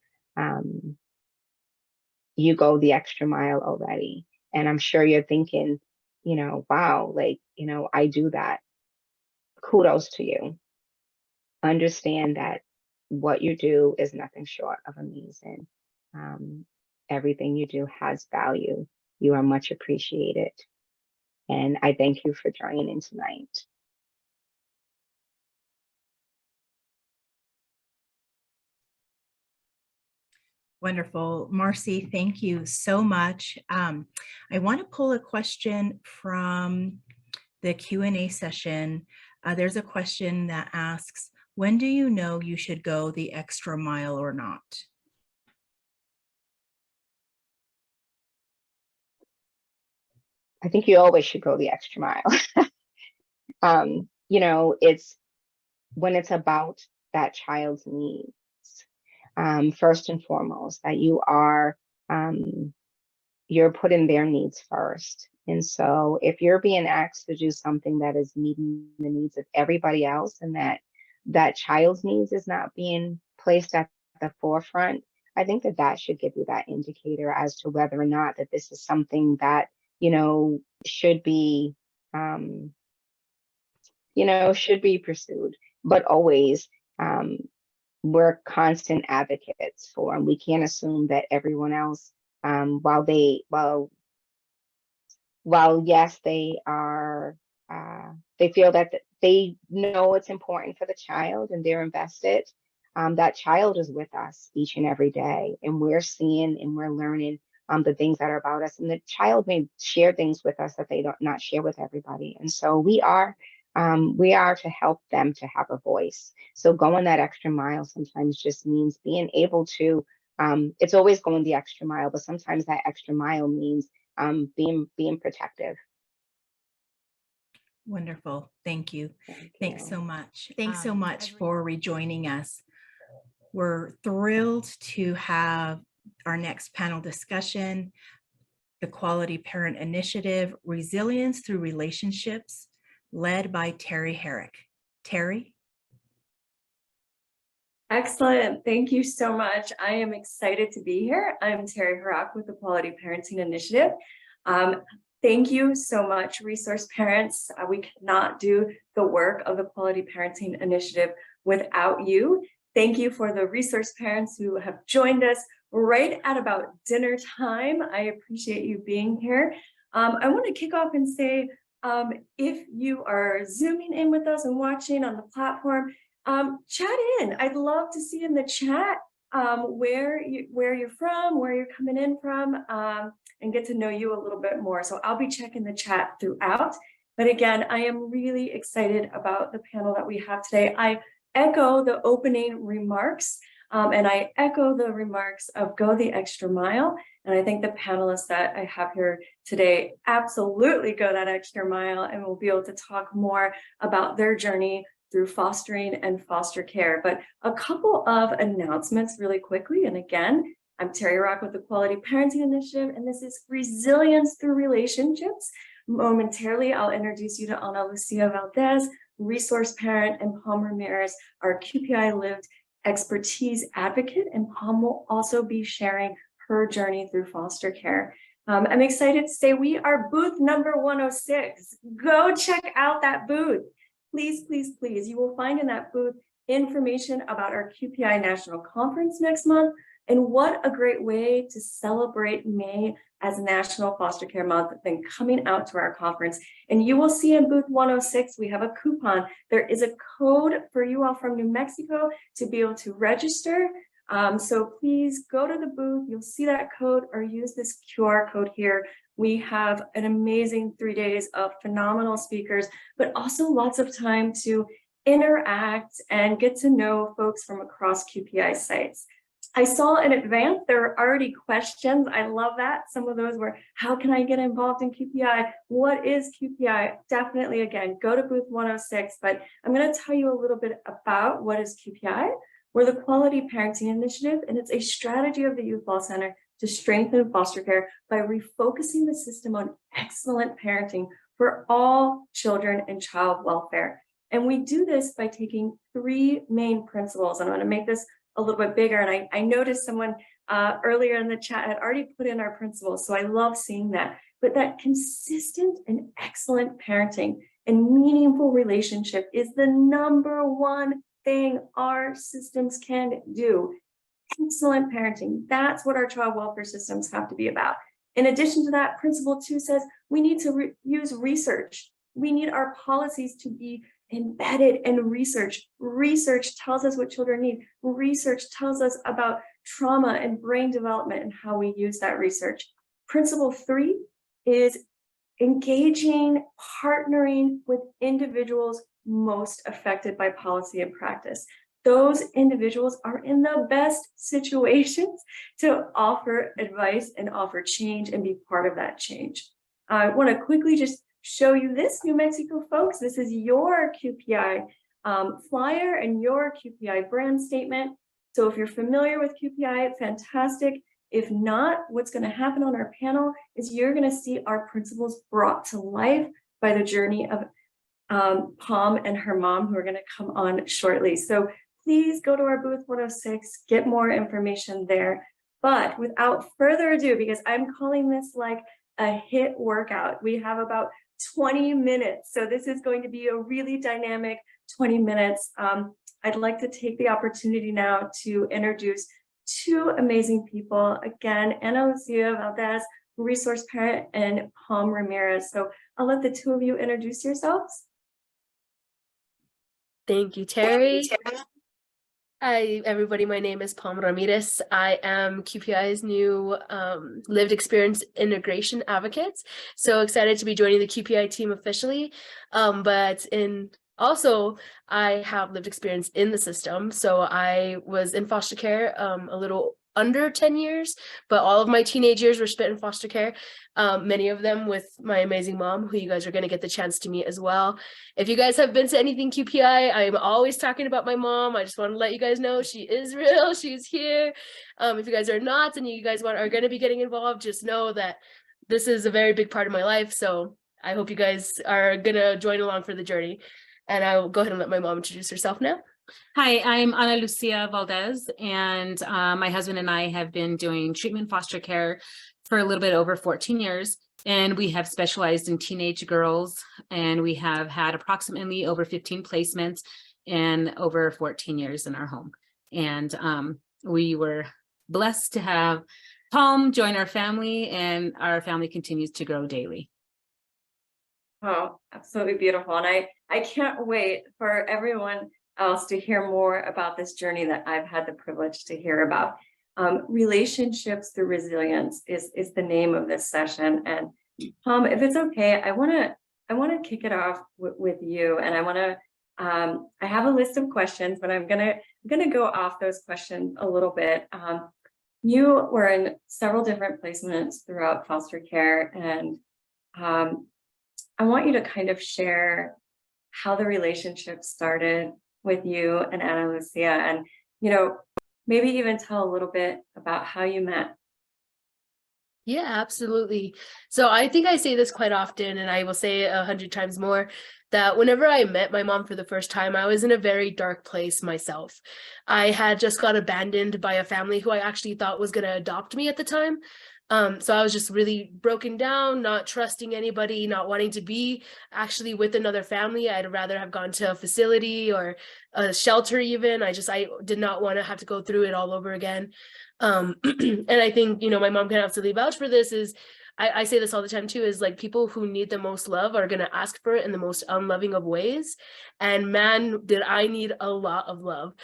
You go the extra mile already. And I'm sure you're thinking, wow, like, I do that. Kudos to you. Understand that what you do is nothing short of amazing. Everything you do has value. You are much appreciated. And I thank you for joining tonight. Wonderful. Marcy, thank you so much. I want to pull a question from the Q&A session. There's a question that asks, when do you know you should go the extra mile or not? I think you always should go the extra mile. It's when it's about that child's needs. First and foremost, that you're putting their needs first. And so if you're being asked to do something that is meeting the needs of everybody else and that child's needs is not being placed at the forefront, I think that should give you that indicator as to whether or not that this is something that, should be, should be pursued. But always, we're constant advocates for, and we can't assume that everyone else, while yes, they are, they feel that they know it's important for the child and they're invested. That child is with us each and every day, and we're seeing and we're learning the things that are about us. And the child may share things with us that they don't not share with everybody. And so we are to help them to have a voice. So going that extra mile sometimes just means being able to, it's always going the extra mile, but sometimes that extra mile means being protective. Wonderful. Thank you. Thanks so much. Thanks so much for rejoining us. We're thrilled to have our next panel discussion, the Quality Parent Initiative, Resilience Through Relationships, led by Terry Harrak. Terry? Excellent. Thank you so much. I am excited to be here. I'm Terry Harrak with the Quality Parenting Initiative. Thank you so much, resource parents. We cannot do the work of the Quality Parenting Initiative without you. Thank you for the resource parents who have joined us right at about dinner time. I appreciate you being here. I want to kick off and say, if you are Zooming in with us and watching on the platform, chat in. I'd love to see in the chat where you're from, where you're coming in from, and get to know you a little bit more. So I'll be checking the chat throughout. But again, I am really excited about the panel that we have today. I echo the opening remarks, and I echo the remarks of Go the Extra Mile. And I think the panelists that I have here today absolutely go that extra mile and will be able to talk more about their journey through fostering and foster care. But a couple of announcements really quickly. And again, I'm Terry Harrak with the Quality Parenting Initiative, and this is Resilience Through Relationships. Momentarily, I'll introduce you to Ana Lucia Valdez, resource parent, and Palm Ramirez, our QPI lived expertise advocate. And Palm will also be sharing her journey through foster care. I'm excited to say we are booth number 106. Go check out that booth. Please, please, please. You will find in that booth information about our QPI National Conference next month. And what a great way to celebrate May as National Foster Care Month than coming out to our conference. And you will see in booth 106, we have a coupon. There is a code for you all from New Mexico to be able to register. So please go to the booth, you'll see that code, or use this QR code here. We have an amazing 3 days of phenomenal speakers, but also lots of time to interact and get to know folks from across QPI sites. I saw in advance, there were already questions. I love that. Some of those were, how can I get involved in QPI? What is QPI? Definitely, again, go to booth 106, but I'm going to tell you a little bit about what is QPI. We're the Quality Parenting Initiative, and it's a strategy of the Youth Law Center to strengthen foster care by refocusing the system on excellent parenting for all children and child welfare. And we do this by taking three main principles. And I'm going to make this a little bit bigger. And I noticed someone earlier in the chat had already put in our principles. So I love seeing that. But that consistent and excellent parenting and meaningful relationship is the number one thing our systems can do. Excellent parenting. That's what our child welfare systems have to be about. In addition to that, principle 2 says we need to use research. We need our policies to be embedded in research. Research tells us what children need. Research tells us about trauma and brain development and how we use that research. Principle 3 is engaging, partnering with individuals most affected by policy and practice. Those individuals are in the best situations to offer advice and offer change and be part of that change. I want to quickly just show you this, New Mexico folks. This is your QPI flyer and your QPI brand statement. So if you're familiar with QPI, fantastic. If not, what's going to happen on our panel is you're going to see our principles brought to life by the journey of Palm and her mom, who are going to come on shortly. So please go to our booth 106, get more information there. But without further ado, because I'm calling this like a hit workout, we have about 20 minutes. So this is going to be a really dynamic 20 minutes. I'd like to take the opportunity now to introduce two amazing people. Again, Ana Lucia Valdez, resource parent, and Palm Ramirez. So I'll let the two of you introduce yourselves. Thank you, Terry. Hi, everybody. My name is Palm Ramirez. I am QPI's new lived experience integration advocate. So excited to be joining the QPI team officially. Also, I have lived experience in the system. So I was in foster care a little under 10 years, but all of my teenage years were spent in foster care, many of them with my amazing mom, who you guys are going to get the chance to meet as well. If you guys have been to anything QPI, I'm always talking about my mom. I just want to let you guys know she is real. She's here. If you guys are not and you guys are going to be getting involved, just know that this is a very big part of my life. So I hope you guys are going to join along for the journey. And I will go ahead and let my mom introduce herself now. Hi, I'm Ana Lucia Valdez, and my husband and I have been doing treatment foster care for a little bit over 14 years, and we have specialized in teenage girls, and we have had approximately over 15 placements in over 14 years in our home. And we were blessed to have Palm join our family, and our family continues to grow daily. Oh, absolutely beautiful. And I can't wait for everyone else to hear more about this journey that I've had the privilege to hear about. Relationships through resilience is the name of this session. And if it's okay, I want to kick it off with you. And I have a list of questions, but I'm gonna go off those questions a little bit. You were in several different placements throughout foster care, and I want you to kind of share how the relationship started with you and Ana Lucia, and maybe even tell a little bit about how you met. Yeah, absolutely. So I think I say this quite often, and I will say it 100 times more, that whenever I met my mom for the first time, I was in a very dark place myself. I had just got abandoned by a family who I actually thought was going to adopt me at the time. So I was just really broken down, not trusting anybody, not wanting to be actually with another family. I'd rather have gone to a facility or a shelter even. I did not want to have to go through it all over again. And I think, my mom can absolutely vouch for this. I say this all the time too, is like, people who need the most love are going to ask for it in the most unloving of ways. And man, did I need a lot of love.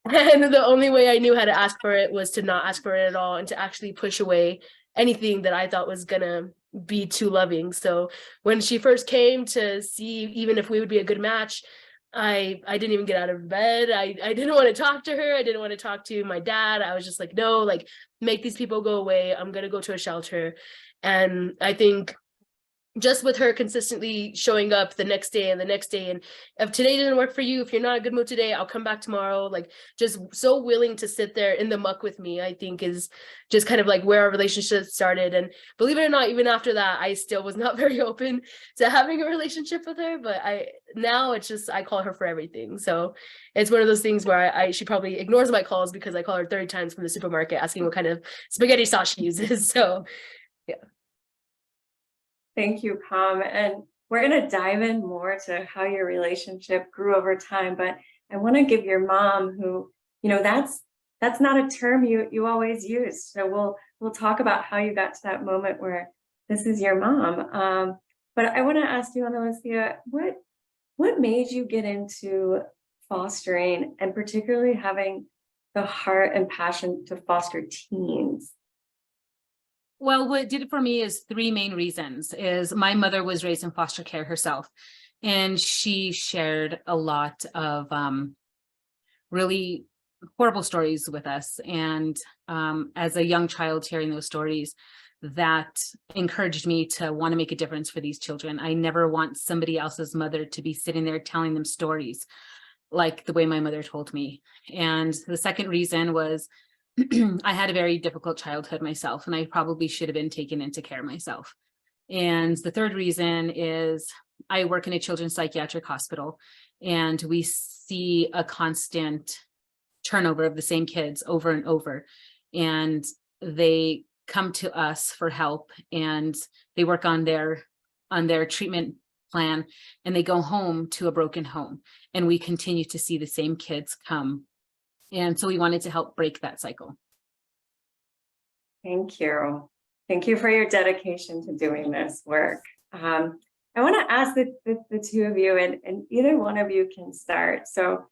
And the only way I knew how to ask for it was to not ask for it at all and to actually push away anything that I thought was gonna be too loving. So when she first came to see even if we would be a good match, I didn't even get out of bed. I didn't want to talk to her. I didn't want to talk to my dad. I was just like, no, like, make these people go away. I'm going to go to a shelter. And I think just with her consistently showing up the next day and the next day, and if today didn't work for you, if you're not in a good mood today, I'll come back tomorrow, like just so willing to sit there in the muck with me, I think is just kind of like where our relationship started. And believe it or not, even after that, I still was not very open to having a relationship with her, but now it's just, I call her for everything. So it's one of those things where she probably ignores my calls because I call her 30 times from the supermarket asking what kind of spaghetti sauce she uses. So yeah. Thank you, Pam. And we're going to dive in more to how your relationship grew over time. But I want to give your mom, who, that's not a term you always use. So we'll talk about how you got to that moment where this is your mom. But I want to ask you, Lucia, what made you get into fostering, and particularly having the heart and passion to foster teens? Well, what did it for me is three main reasons. Is my mother was raised in foster care herself, and she shared a lot of really horrible stories with us. And as a young child hearing those stories, that encouraged me to want to make a difference for these children. I never want somebody else's mother to be sitting there telling them stories like the way my mother told me. And the second reason was I had a very difficult childhood myself, and I probably should have been taken into care myself. And the third reason is I work in a children's psychiatric hospital, and we see a constant turnover of the same kids over and over. And they come to us for help, and they work on their treatment plan, and they go home to a broken home. And we continue to see the same kids come. And so we wanted to help break that cycle. Thank you. Thank you for your dedication to doing this work. I want to ask the two of you, and either one of you can start. So,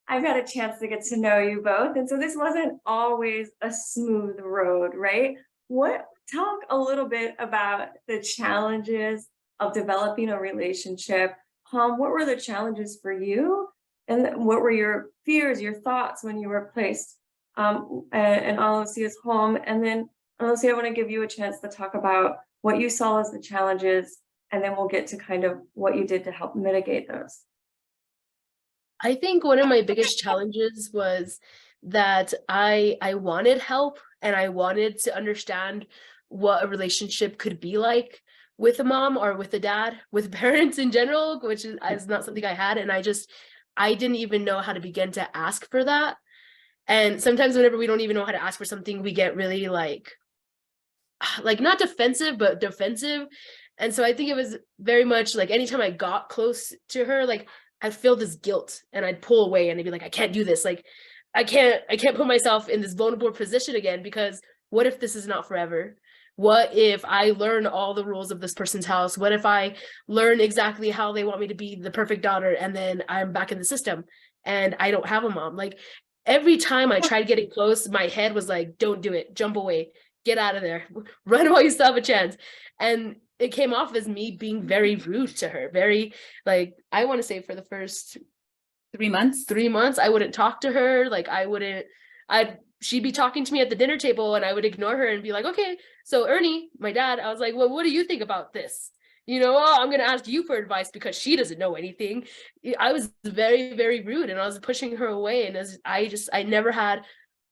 I've got a chance to get to know you both. And so this wasn't always a smooth road, right? Talk a little bit about the challenges of developing a relationship. What were the challenges for you? And what were your fears, your thoughts when you were placed in Lucia's home? And then, Lucia, I want to give you a chance to talk about what you saw as the challenges, and then we'll get to kind of what you did to help mitigate those. I think one of my biggest challenges was that I wanted help, and I wanted to understand what a relationship could be like with a mom or with a dad, with parents in general, which is not something I had. And I didn't even know how to begin to ask for that. And sometimes whenever we don't even know how to ask for something, we get really like not defensive, but defensive. And so I think it was very much like anytime I got close to her, like I'd feel this guilt, and I'd pull away, and I'd be like, I can't do this. Like, I can't put myself in this vulnerable position again, because what if this is not forever? What if I learn all the rules of this person's house? What if I learn exactly how they want me to be the perfect daughter, and then I'm back in the system and I don't have a mom? Like, every time I tried getting close, my head was like, don't do it, jump away, get out of there, run while you still have a chance. And it came off as me being very rude to her, very, like, I want to say for the first 3 months, I wouldn't talk to her. Like, she'd be talking to me at the dinner table, and I would ignore her and be like, okay, so Ernie, my dad, I was like, well, what do you think about this? I'm going to ask you for advice because she doesn't know anything. I was very, very rude, and I was pushing her away. And I never had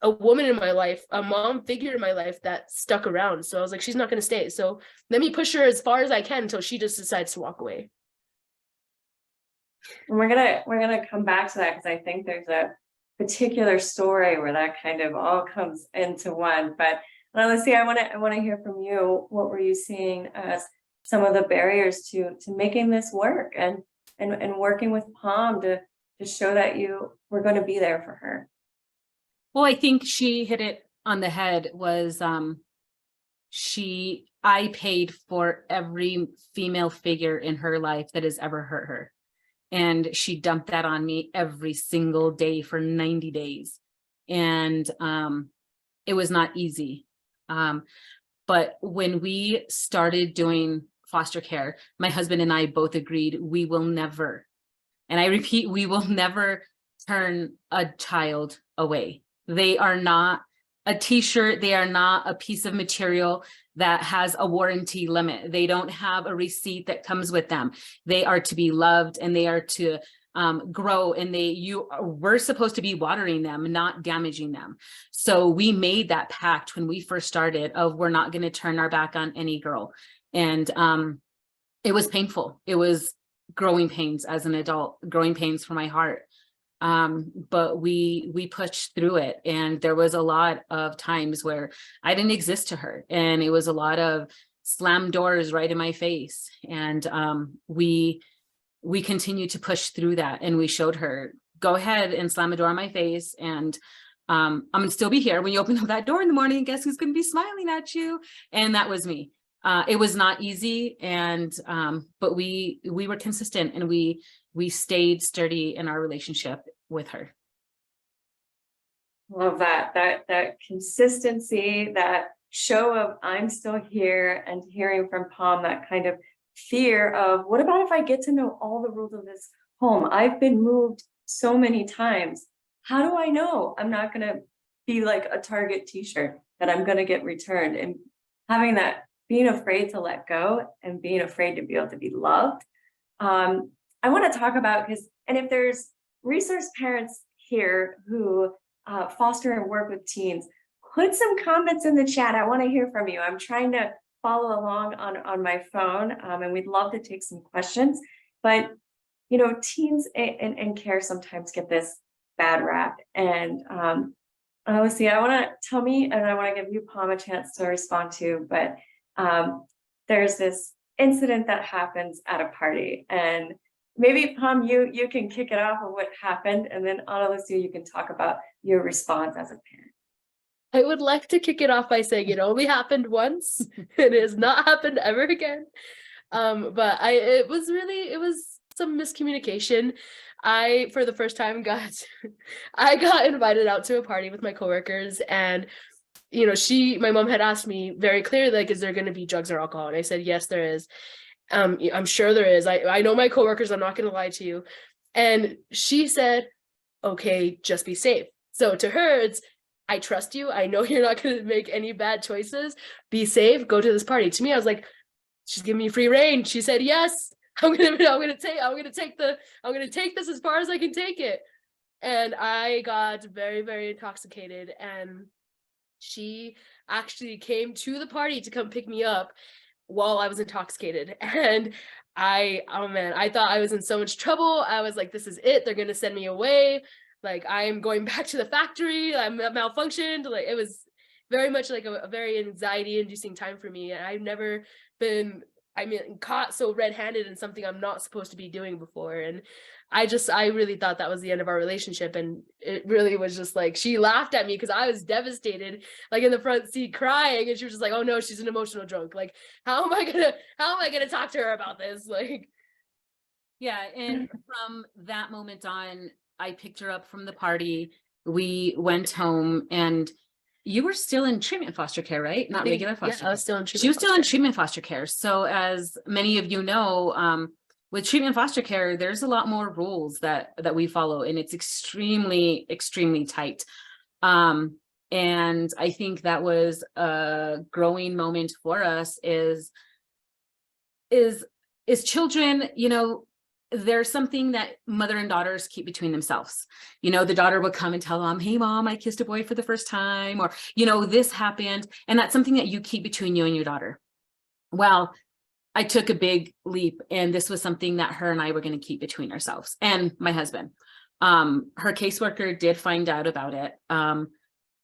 a woman in my life, a mom figure in my life that stuck around. So I was like, she's not going to stay. So let me push her as far as I can until she just decides to walk away. And we're gonna come back to that, because I think there's a particular story where that kind of all comes into one. But Lucia, I want to hear from you. What were you seeing as some of the barriers to making this work, and working with Pam to show that you were going to be there for her? Well, I think she hit it on the head. Was I paid for every female figure in her life that has ever hurt her. And she dumped that on me every single day for 90 days. And it was not easy. But when we started doing foster care, my husband and I both agreed we will never And I repeat, we will never turn a child away. They are not a t-shirt. They are not a piece of material that has a warranty limit. They don't have a receipt that comes with them. They are to be loved, and they are to grow, and we're supposed to be watering them, not damaging them. So we made that pact when we first started of we're not going to turn our back on any girl. And it was painful. It was growing pains as an adult, growing pains for my heart. But we pushed through it. And there was a lot of times where I didn't exist to her. And it was a lot of slam doors right in my face. And we continued to push through that. And we showed her, go ahead and slam a door in my face. And I'm gonna still be here when you open up that door in the morning. Guess who's gonna be smiling at you? And that was me. It was not easy. And but we were consistent, and we stayed sturdy in our relationship with her. Love that consistency, that show of I'm still here, and hearing from Palm that kind of fear of what about if I get to know all the rules of this home? I've been moved so many times. How do I know I'm not going to be like a Target t-shirt that I'm going to get returned? And having that, being afraid to let go and being afraid to be able to be loved. I want to talk about, and if there's resource parents here who foster and work with teens, put some comments in the chat. I want to hear from you. I'm trying to follow along on my phone, and we'd love to take some questions. But you know, teens and care sometimes get this bad rap. And Lucia, I want to tell me, and I want to give you, Palm, a chance to respond to. But there's this incident that happens at a party, and maybe Palm, you can kick it off of what happened, and then Ana Lucia, you can talk about your response as a parent. I would like to kick it off by saying it only happened once. It has not happened ever again. But it was some miscommunication. I, for the first time, I got invited out to a party with my coworkers, and you know, my mom had asked me very clearly, like, is there going to be drugs or alcohol? And I said, yes, there is. I'm sure there is. I know my coworkers, I'm not going to lie to you. And she said, okay, just be safe. So to her, it's, I trust you. I know you're not going to make any bad choices. Be safe. Go to this party. To me, I was like, she's giving me free reign. She said, yes, I'm going to take this as far as I can take it. And I got very, very intoxicated. And she actually came to the party to come pick me up while I was intoxicated. And oh man, I thought I was in so much trouble. I was like, this is it. They're going to send me away. Like, I'm going back to the factory. I'm malfunctioned. Like, it was very much like a very anxiety inducing time for me. And I've never been, caught so red-handed in something I'm not supposed to be doing before. And I really thought that was the end of our relationship. And it really was just like, she laughed at me because I was devastated, like in the front seat crying. And she was just like, oh no, she's an emotional drunk. Like, how am I gonna talk to her about this? Like, yeah. And from that moment on, I picked her up from the party. We went home, and you were still in treatment foster care, right? Not regular foster care. I was still in treatment. She was still in treatment foster care. So as many of you know, with treatment foster care, there's a lot more rules that we follow, and it's extremely, extremely tight. And I think that was a growing moment for us is children, you know, there's something that mother and daughters keep between themselves. You know, the daughter would come and tell mom, hey mom, I kissed a boy for the first time, or, you know, this happened. And that's something that you keep between you and your daughter. Well, I took a big leap, and this was something that her and I were going to keep between ourselves and my husband. Her caseworker did find out about it.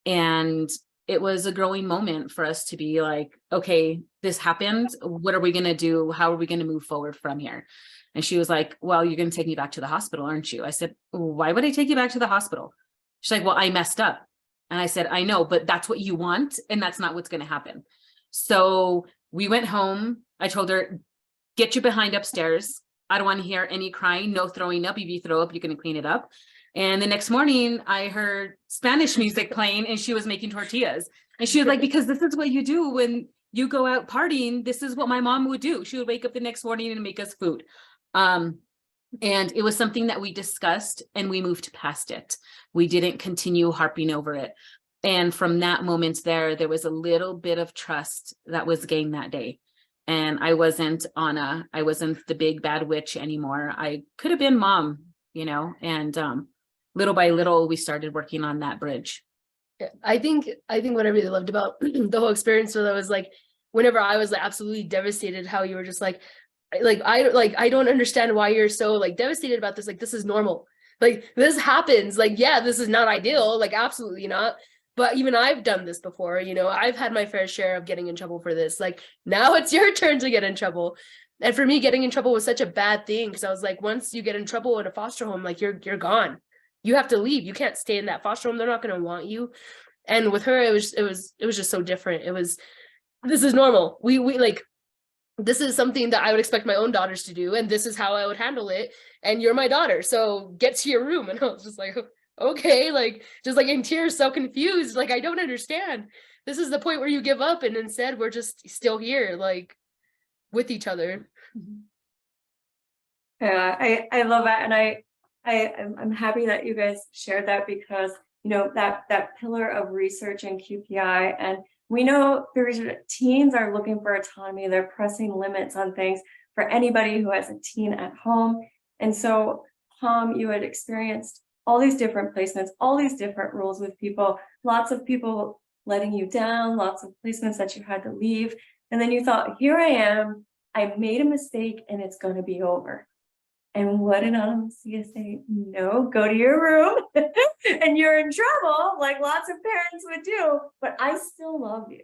And it was a growing moment for us to be like, okay, this happened. What are we going to do? How are we going to move forward from here? And she was like, well, you're going to take me back to the hospital, aren't you? I said, why would I take you back to the hospital? She's like, well, I messed up. And I said, I know, but that's what you want. And that's not what's going to happen. So we went home. I told her, get your behind upstairs. I don't want to hear any crying, no throwing up. If you throw up, you're going to clean it up. And the next morning I heard Spanish music playing, and she was making tortillas. And she was like, because this is what you do when you go out partying. This is what my mom would do. She would wake up the next morning and make us food. And it was something that we discussed and we moved past it. We didn't continue harping over it. And from that moment there was a little bit of trust that was gained that day. And I wasn't the big bad witch anymore. I could have been mom, and little by little, we started working on that bridge. I think what I really loved about the whole experience was like, whenever I was like absolutely devastated, how you were just like I don't understand why you're so like devastated about this. Like, this is normal. Like, this happens. Like, yeah, this is not ideal. Like, absolutely not. But even I've done this before, I've had my fair share of getting in trouble for this. Like, now it's your turn to get in trouble. And for me, getting in trouble was such a bad thing, because I was like, once you get in trouble in a foster home, like you're gone. You have to leave. You can't stay in that foster home. They're not going to want you. And with her, it was just so different. This is normal. We like, this is something that I would expect my own daughters to do, and this is how I would handle it. And you're my daughter, so get to your room. And I was just like, okay, like, just like in tears, so confused. Like, I don't understand. This is the point where you give up, and instead we're just still here, like, with each other. Yeah, I love that, and I'm happy that you guys shared that, because that pillar of research and QPI, and we know teens are looking for autonomy. They're pressing limits on things for anybody who has a teen at home. And so, you had experienced all these different placements, all these different rules with people, lots of people letting you down, lots of placements that you had to leave. And then you thought, here I am, I made a mistake, and it's going to be over. And what did Marcia say? No, go to your room and you're in trouble, like lots of parents would do, but I still love you.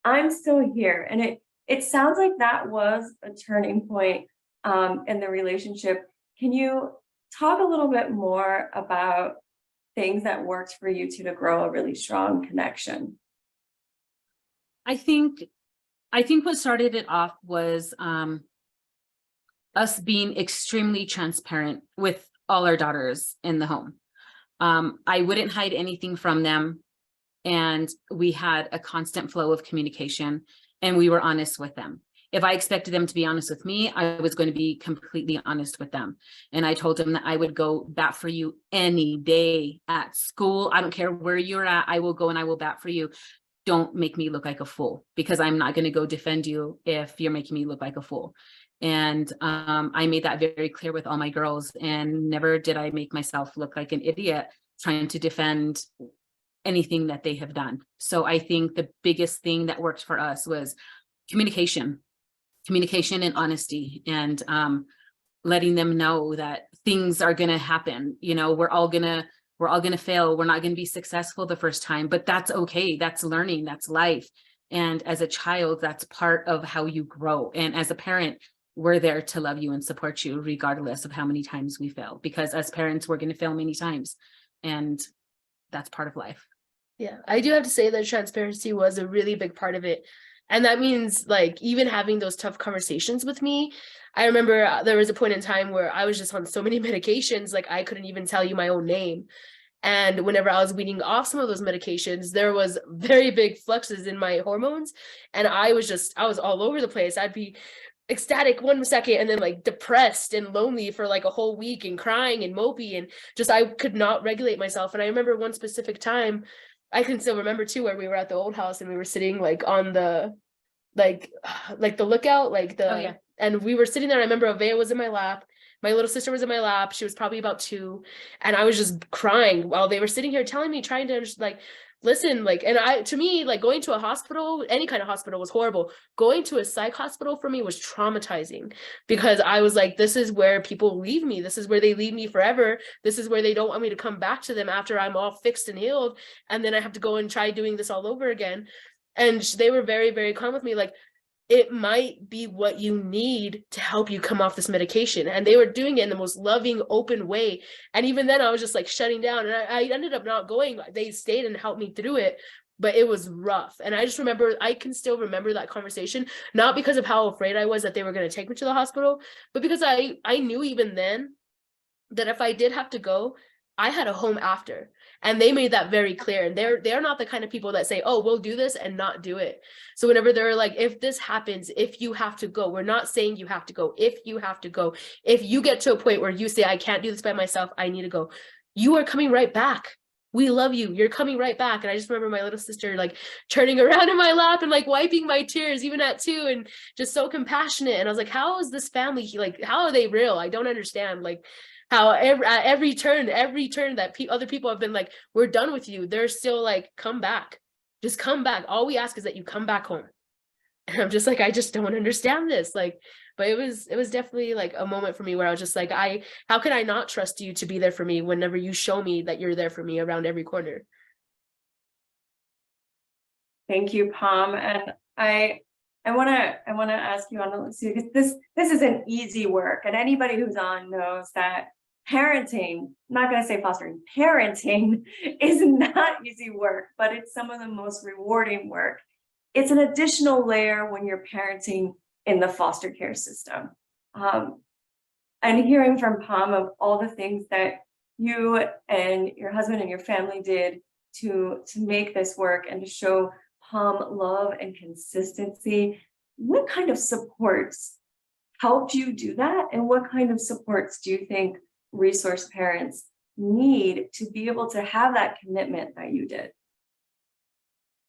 I'm still here. And it sounds like that was a turning point in the relationship. Can you talk a little bit more about things that worked for you two to grow a really strong connection? I think what started it off was us being extremely transparent with all our daughters in the home. I wouldn't hide anything from them, and we had a constant flow of communication, and we were honest with them. If I expected them to be honest with me, I was going to be completely honest with them. And I told them that I would go bat for you any day at school. I don't care where you're at. I will go and I will bat for you. Don't make me look like a fool, because I'm not going to go defend you if you're making me look like a fool. And I made that very clear with all my girls, and never did I make myself look like an idiot trying to defend anything that they have done. So I think the biggest thing that worked for us was communication and honesty, and letting them know that things are going to happen. We're all going to fail. We're not going to be successful the first time, but that's okay. That's learning. That's life. And as a child, that's part of how you grow. And as a parent, we're there to love you and support you regardless of how many times we fail, because as parents, we're going to fail many times, and that's part of life. Yeah, I do have to say that transparency was a really big part of it. And that means, like, even having those tough conversations with me. I remember there was a point in time where I was just on so many medications, like I couldn't even tell you my own name. And whenever I was weaning off some of those medications, there was very big fluxes in my hormones. And I was all over the place. I'd be ecstatic 1 second and then like depressed and lonely for like a whole week, and crying and mopey, and just I could not regulate myself. And I remember one specific time, I can still remember too, where we were at the old house and we were sitting like on the like the lookout, and we were sitting there. I remember Avea was in my lap, my little sister was in my lap, she was probably about 2, and I was just crying while they were sitting here telling me, trying to like listen, like, and to me, like, going to a hospital, any kind of hospital, was horrible. Going to a psych hospital for me was traumatizing, because I was like, this is where people leave me. This is where they leave me forever. This is where they don't want me to come back to them after I'm all fixed and healed. And then I have to go and try doing this all over again. And they were very, very calm with me. Like, it might be what you need to help you come off this medication. And they were doing it in the most loving, open way. And even then I was just like shutting down, and I ended up not going. They stayed and helped me through it, but it was rough. And I just remember, I can still remember that conversation, not because of how afraid I was that they were going to take me to the hospital, but because I knew even then that if I did have to go, I had a home after, and they made that very clear. And they're not the kind of people that say, oh, we'll do this and not do it. So whenever they're like, if this happens, if you have to go, we're not saying you have to go. If you have to go, if you get to a point where you say, I can't do this by myself, I need to go, you are coming right back. We love you. You're coming right back. And I just remember my little sister like turning around in my lap and like wiping my tears, even at 2, and just so compassionate. And I was like, how is this family, like, how are they real? I don't understand. Like, how at every turn that other people have been like, we're done with you, they're still like, come back, just come back. All we ask is that you come back home. And I'm just like, I just don't understand this. Like, but it was definitely like a moment for me where I was just like, how can I not trust you to be there for me whenever you show me that you're there for me around every corner? Thank you, Pam. And I want to ask you, on because this isn't easy work, and anybody who's on knows that parenting, I'm not going to say fostering, parenting is not easy work, but it's some of the most rewarding work. It's an additional layer when you're parenting in the foster care system. And hearing from Pam of all the things that you and your husband and your family did to make this work and to show Pam love and consistency, what kind of supports helped you do that? And what kind of supports do you think resource parents need to be able to have that commitment that you did?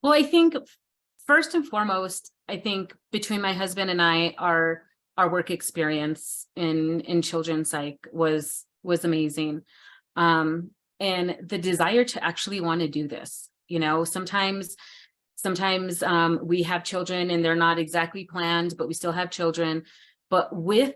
Well, I think first and foremost, I think between my husband and I, our work experience in children's psych was amazing. And the desire to actually want to do this, you know, sometimes we have children and they're not exactly planned, but we still have children. But with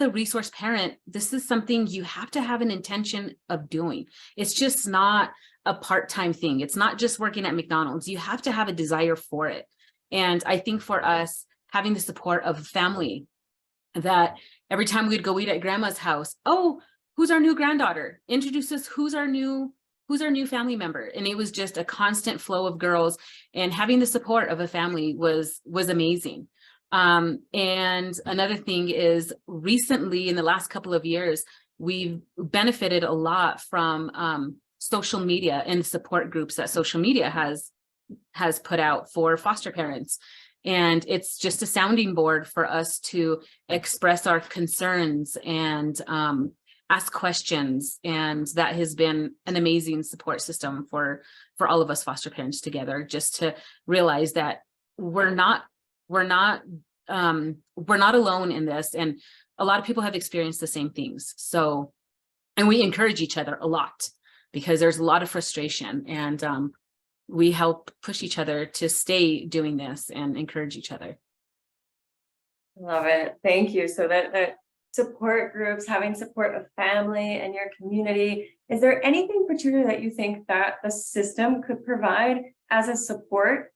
a resource parent, this is something you have to have an intention of doing. It's just not a part-time thing. It's not just working at McDonald's. You have to have a desire for it. And I think for us, having the support of family, that every time we'd go eat at grandma's house, oh, who's our new granddaughter? Introduce us, who's our new family member? And it was just a constant flow of girls, and having the support of a family was amazing. And another thing is, recently in the last couple of years, we've benefited a lot from social media and support groups that social media has put out for foster parents. And it's just a sounding board for us to express our concerns and ask questions. And that has been an amazing support system for all of us foster parents together, just to realize that we're not alone in this. And a lot of people have experienced the same things. So, and we encourage each other a lot, because there's a lot of frustration, and we help push each other to stay doing this and encourage each other. Love it. Thank you. So that support groups, having support of family and your community, is there anything particular that you think that the system could provide as a support?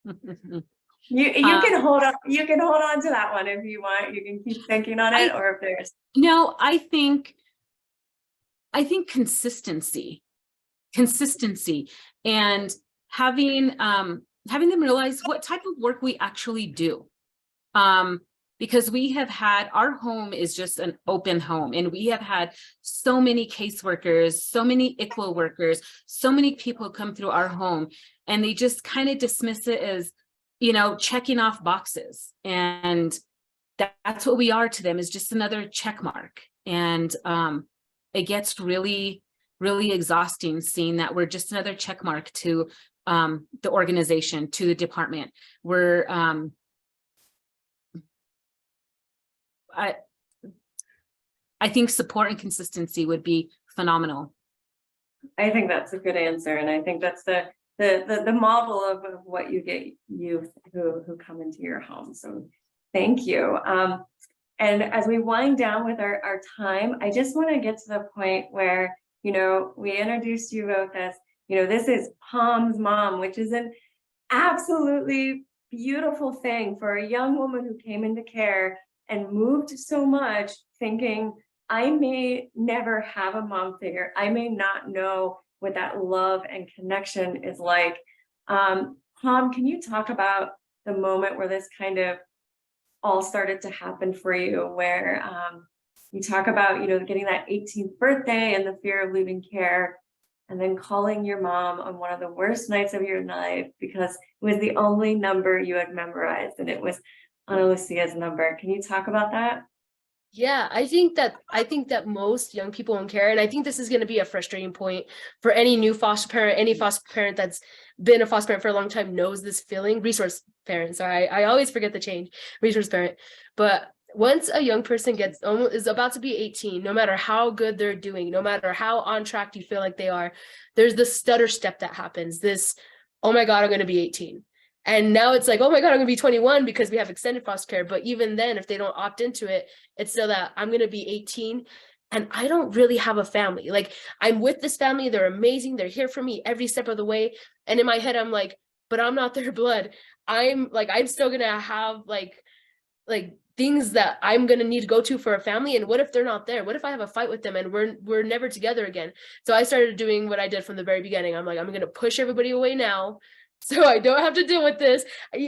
You can hold on. You can hold on to that one if you want. You can keep thinking on it, or if there's no. I think consistency, and having them realize what type of work we actually do. Because we have had, our home is just an open home, and we have had so many caseworkers, so many ICWA workers, so many people come through our home, and they just kind of dismiss it as, you know, checking off boxes. And that's what we are to them, is just another check mark. And it gets really, really exhausting seeing that we're just another check mark to the organization, to the department. We're I think support and consistency would be phenomenal. I think that's a good answer, and I think that's the model of what you get youth who come into your home. So thank you. And as we wind down with our time, I just want to get to the point where, you know, we introduced you both as, you know, this is Pam's mom, which is an absolutely beautiful thing for a young woman who came into care and moved so much, thinking, I may never have a mom figure. I may not know what that love and connection is like. Pam, can you talk about the moment where this kind of all started to happen for you, where You talk about, getting that 18th birthday and the fear of leaving care, and then calling your mom on one of the worst nights of your life because it was the only number you had memorized, and it was Ana Lucia's number. Can you talk about that? Yeah, I think that most young people in care, and I think this is going to be a frustrating point for any new foster parent, any foster parent that's been a foster parent for a long time knows this feeling. Resource parent, sorry, I always forget the change. Resource parent, but once a young person is about to be 18, no matter how good they're doing, no matter how on track you feel like they are, there's this stutter step that happens. This, oh my God, I'm going to be 18. And now it's like, oh my God, I'm gonna be 21 because we have extended foster care. But even then, if they don't opt into it, it's still that I'm gonna be 18 and I don't really have a family. Like, I'm with this family, they're amazing, they're here for me every step of the way. And in my head, I'm like, but I'm not their blood. I'm still gonna have like things that I'm gonna need to go to for a family. And what if they're not there? What if I have a fight with them and we're never together again? So I started doing what I did from the very beginning. I'm like, I'm gonna push everybody away now, so I don't have to deal with this.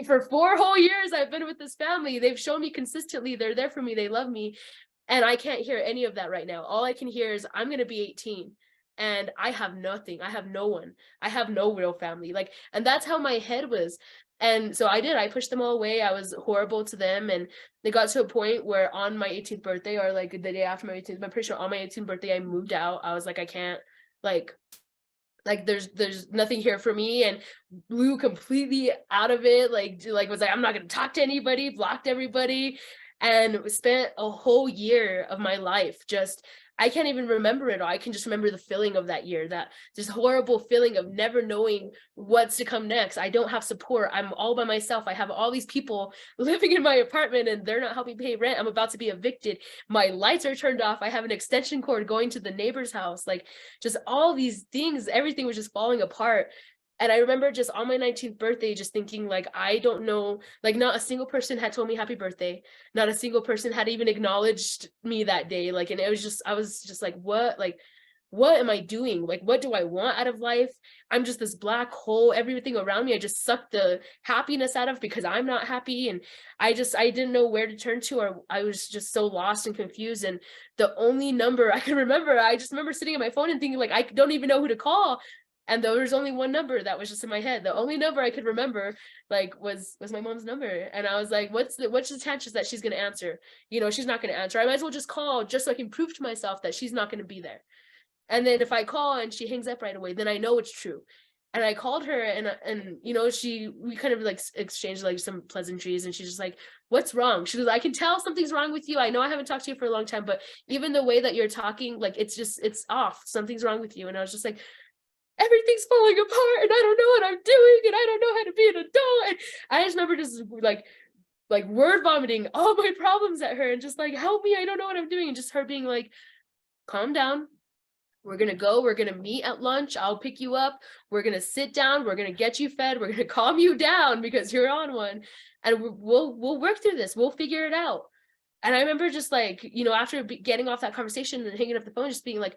For 4 whole years, I've been with this family. They've shown me consistently they're there for me. They love me. And I can't hear any of that right now. All I can hear is I'm going to be 18 and I have nothing. I have no one. I have no real family. And that's how my head was. And so I pushed them all away. I was horrible to them. And they got to a point where on my 18th birthday, or the day after my 18th, I'm pretty sure on my 18th birthday, I moved out. I was like, I can't, there's nothing here for me, and blew completely out of it. Was like, I'm not going to talk to anybody, blocked everybody, and spent a whole year of my life I can't even remember it all. I can just remember the feeling of that year, that just horrible feeling of never knowing what's to come next. I don't have support. I'm all by myself. I have all these people living in my apartment and they're not helping pay rent. I'm about to be evicted. My lights are turned off. I have an extension cord going to the neighbor's house. Just all these things, everything was just falling apart. And I remember just on my 19th birthday, just thinking I don't know, not a single person had told me happy birthday. Not a single person had even acknowledged me that day. And it was I was just like, what am I doing? What do I want out of life? I'm just this black hole. Everything around me, I just sucked the happiness out of because I'm not happy. And I didn't know where to turn to, or I was just so lost and confused. And the only number I can remember, I just remember sitting at my phone and thinking I don't even know who to call. And there was only one number that was just in my head. The only number I could remember was my mom's number. And I was like, what's the chances that she's going to answer? She's not going to answer. I might as well just call just so I can prove to myself that she's not going to be there. And then if I call and she hangs up right away, then I know it's true. And I called her and we kind of exchanged some pleasantries, and she's just like, what's wrong? She was like, I can tell something's wrong with you. I know I haven't talked to you for a long time, but even the way that you're talking, it's off. Something's wrong with you. And I was just like, everything's falling apart and I don't know what I'm doing and I don't know how to be an adult. And I just remember just word vomiting all my problems at her and just help me, I don't know what I'm doing. And just her being like, calm down. We're going to meet at lunch. I'll pick you up. We're going to sit down. We're going to get you fed. We're going to calm you down because you're on one. And we'll work through this. We'll figure it out. And I remember just after getting off that conversation and hanging up the phone, just being like,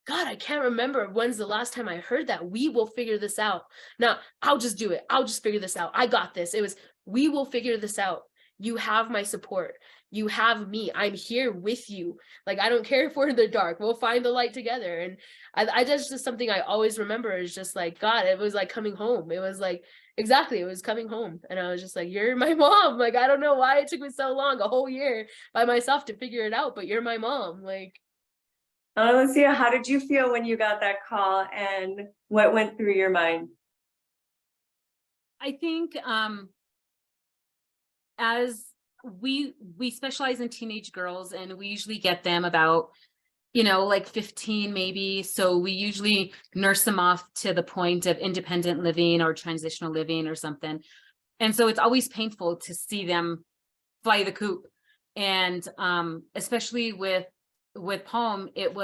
God, I can't remember when's the last time I heard that. We will figure this out. Now, I'll just do it. I'll just figure this out. I got this. It was, we will figure this out. You have my support. You have me. I'm here with you. I don't care if we're in the dark. We'll find the light together. And I just something I always remember is just God, it was coming home. It was exactly, it was coming home. And I was just you're my mom. I don't know why it took me so long, a whole year by myself to figure it out, but you're my mom. Lucia, how did you feel when you got that call and what went through your mind? I think as we specialize in teenage girls, and we usually get them about 15 maybe, so we usually nurse them off to the point of independent living or transitional living or something. And so it's always painful to see them fly the coop. And especially with Palm, it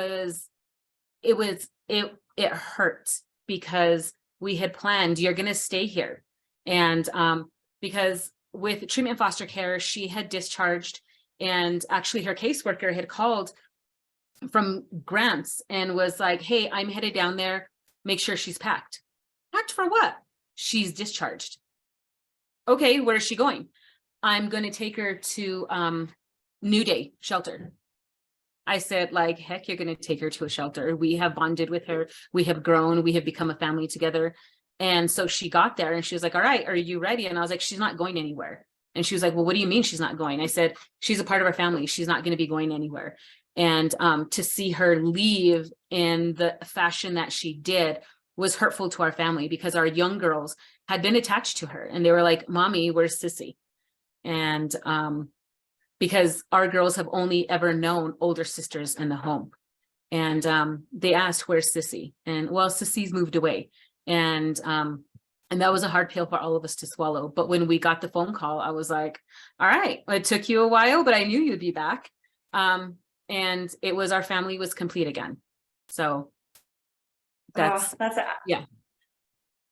hurt because we had planned, you're going to stay here. And because with treatment foster care, she had discharged, and actually her caseworker had called from grants and was like, hey, I'm headed down there. Make sure she's packed. Packed for what? She's discharged. Okay, where is she going? I'm going to take her to New Day shelter. I said, like, heck, you're going to take her to a shelter. We have bonded with her. We have grown. We have become a family together. And so she got there and she was like, all right, are you ready? And I was like, she's not going anywhere. And she was like, well, what do you mean she's not going? I said, she's a part of our family. She's not going to be going anywhere. And to see her leave in the fashion that she did was hurtful to our family, because our young girls had been attached to her and they were like, Mommy, where's Sissy? And because our girls have only ever known older sisters in the home. And they asked, where's Sissy? And well, Sissy's moved away. And that was a hard pill for all of us to swallow. But when we got the phone call, I was like, all right, it took you a while, but I knew you'd be back. And it was, our family was complete again. So that's an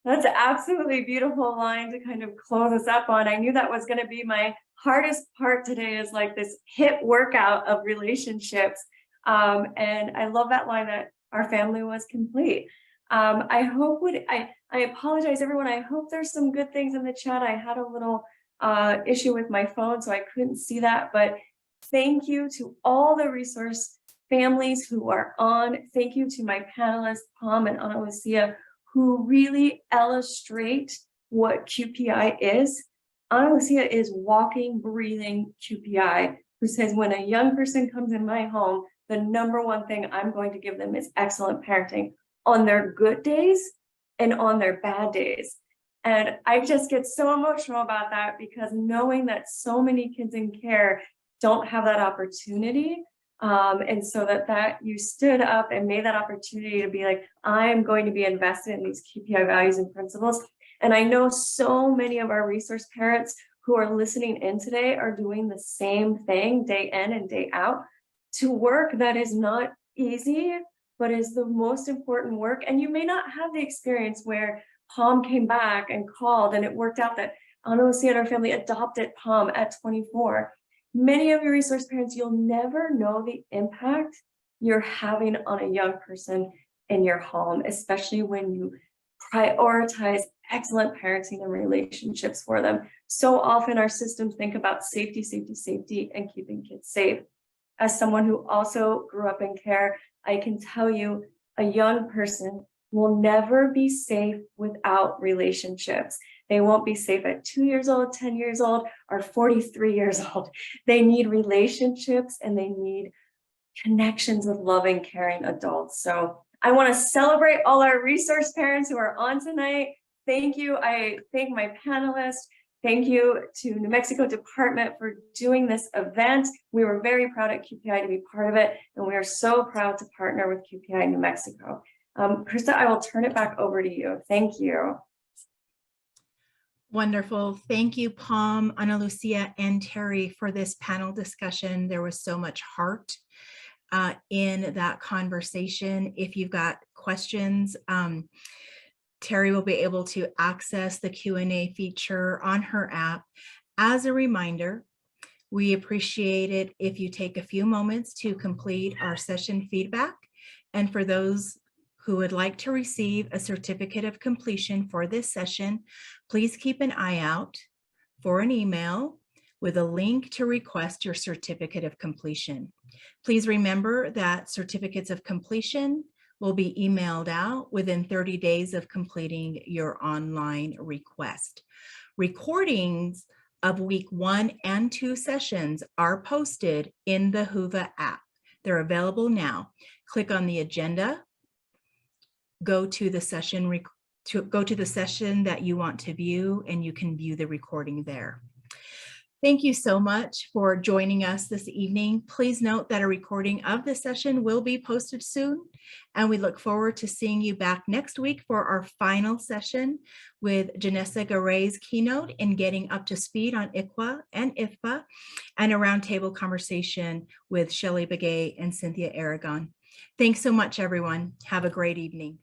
absolutely beautiful line to kind of close us up on. I knew that was going to be my hardest part today, is like this HIIT workout of relationships. And I love that line, that our family was complete. I apologize, everyone. I hope there's some good things in the chat. I had a little issue with my phone, so I couldn't see that, but thank you to all the resource families who are on. Thank you to my panelists, Pam and Ana Lucia, who really illustrate what QPI is. Ana Lucia is walking, breathing QPI, who says, when a young person comes in my home, the number one thing I'm going to give them is excellent parenting on their good days and on their bad days. And I just get so emotional about that, because knowing that so many kids in care don't have that opportunity. And so that you stood up and made that opportunity to be like, I'm going to be invested in these QPI values and principles. And I know so many of our resource parents who are listening in today are doing the same thing day in and day out, to work that is not easy, but is the most important work. And you may not have the experience where Palm came back and called and it worked out that Ana Lucia and our family adopted Palm at 24. Many of your resource parents, you'll never know the impact you're having on a young person in your home, especially when you prioritize excellent parenting and relationships for them. So often our systems think about safety, safety, safety, and keeping kids safe. As someone who also grew up in care, I can tell you a young person will never be safe without relationships. They won't be safe at 2 years old, 10 years old, or 43 years old. They need relationships and they need connections with loving, caring adults. So I want to celebrate all our resource parents who are on tonight. Thank you. I thank my panelists. Thank you to New Mexico Department for doing this event. We were very proud at QPI to be part of it, and we are so proud to partner with QPI New Mexico. Krista, I will turn it back over to you. Thank you. Wonderful. Thank you, Palm, Ana Lucia, and Terry for this panel discussion. There was so much heart in that conversation. If you've got questions, Terry will be able to access the Q&A feature on her app. As a reminder, we appreciate it if you take a few moments to complete our session feedback. And for those who would like to receive a certificate of completion for this session, please keep an eye out for an email with a link to request your certificate of completion. Please remember that certificates of completion will be emailed out within 30 days of completing your online request. Recordings of week 1 and 2 sessions are posted in the Whova app. They're available now. Click on the agenda, go to the session that you want to view, and you can view the recording there. Thank you so much for joining us this evening. Please note that a recording of the session will be posted soon, and we look forward to seeing you back next week for our final session with Janessa Garay's keynote in Getting Up to Speed on ICWA and IFPA, and a roundtable conversation with Shelley Begay and Cynthia Aragon. Thanks so much, everyone. Have a great evening.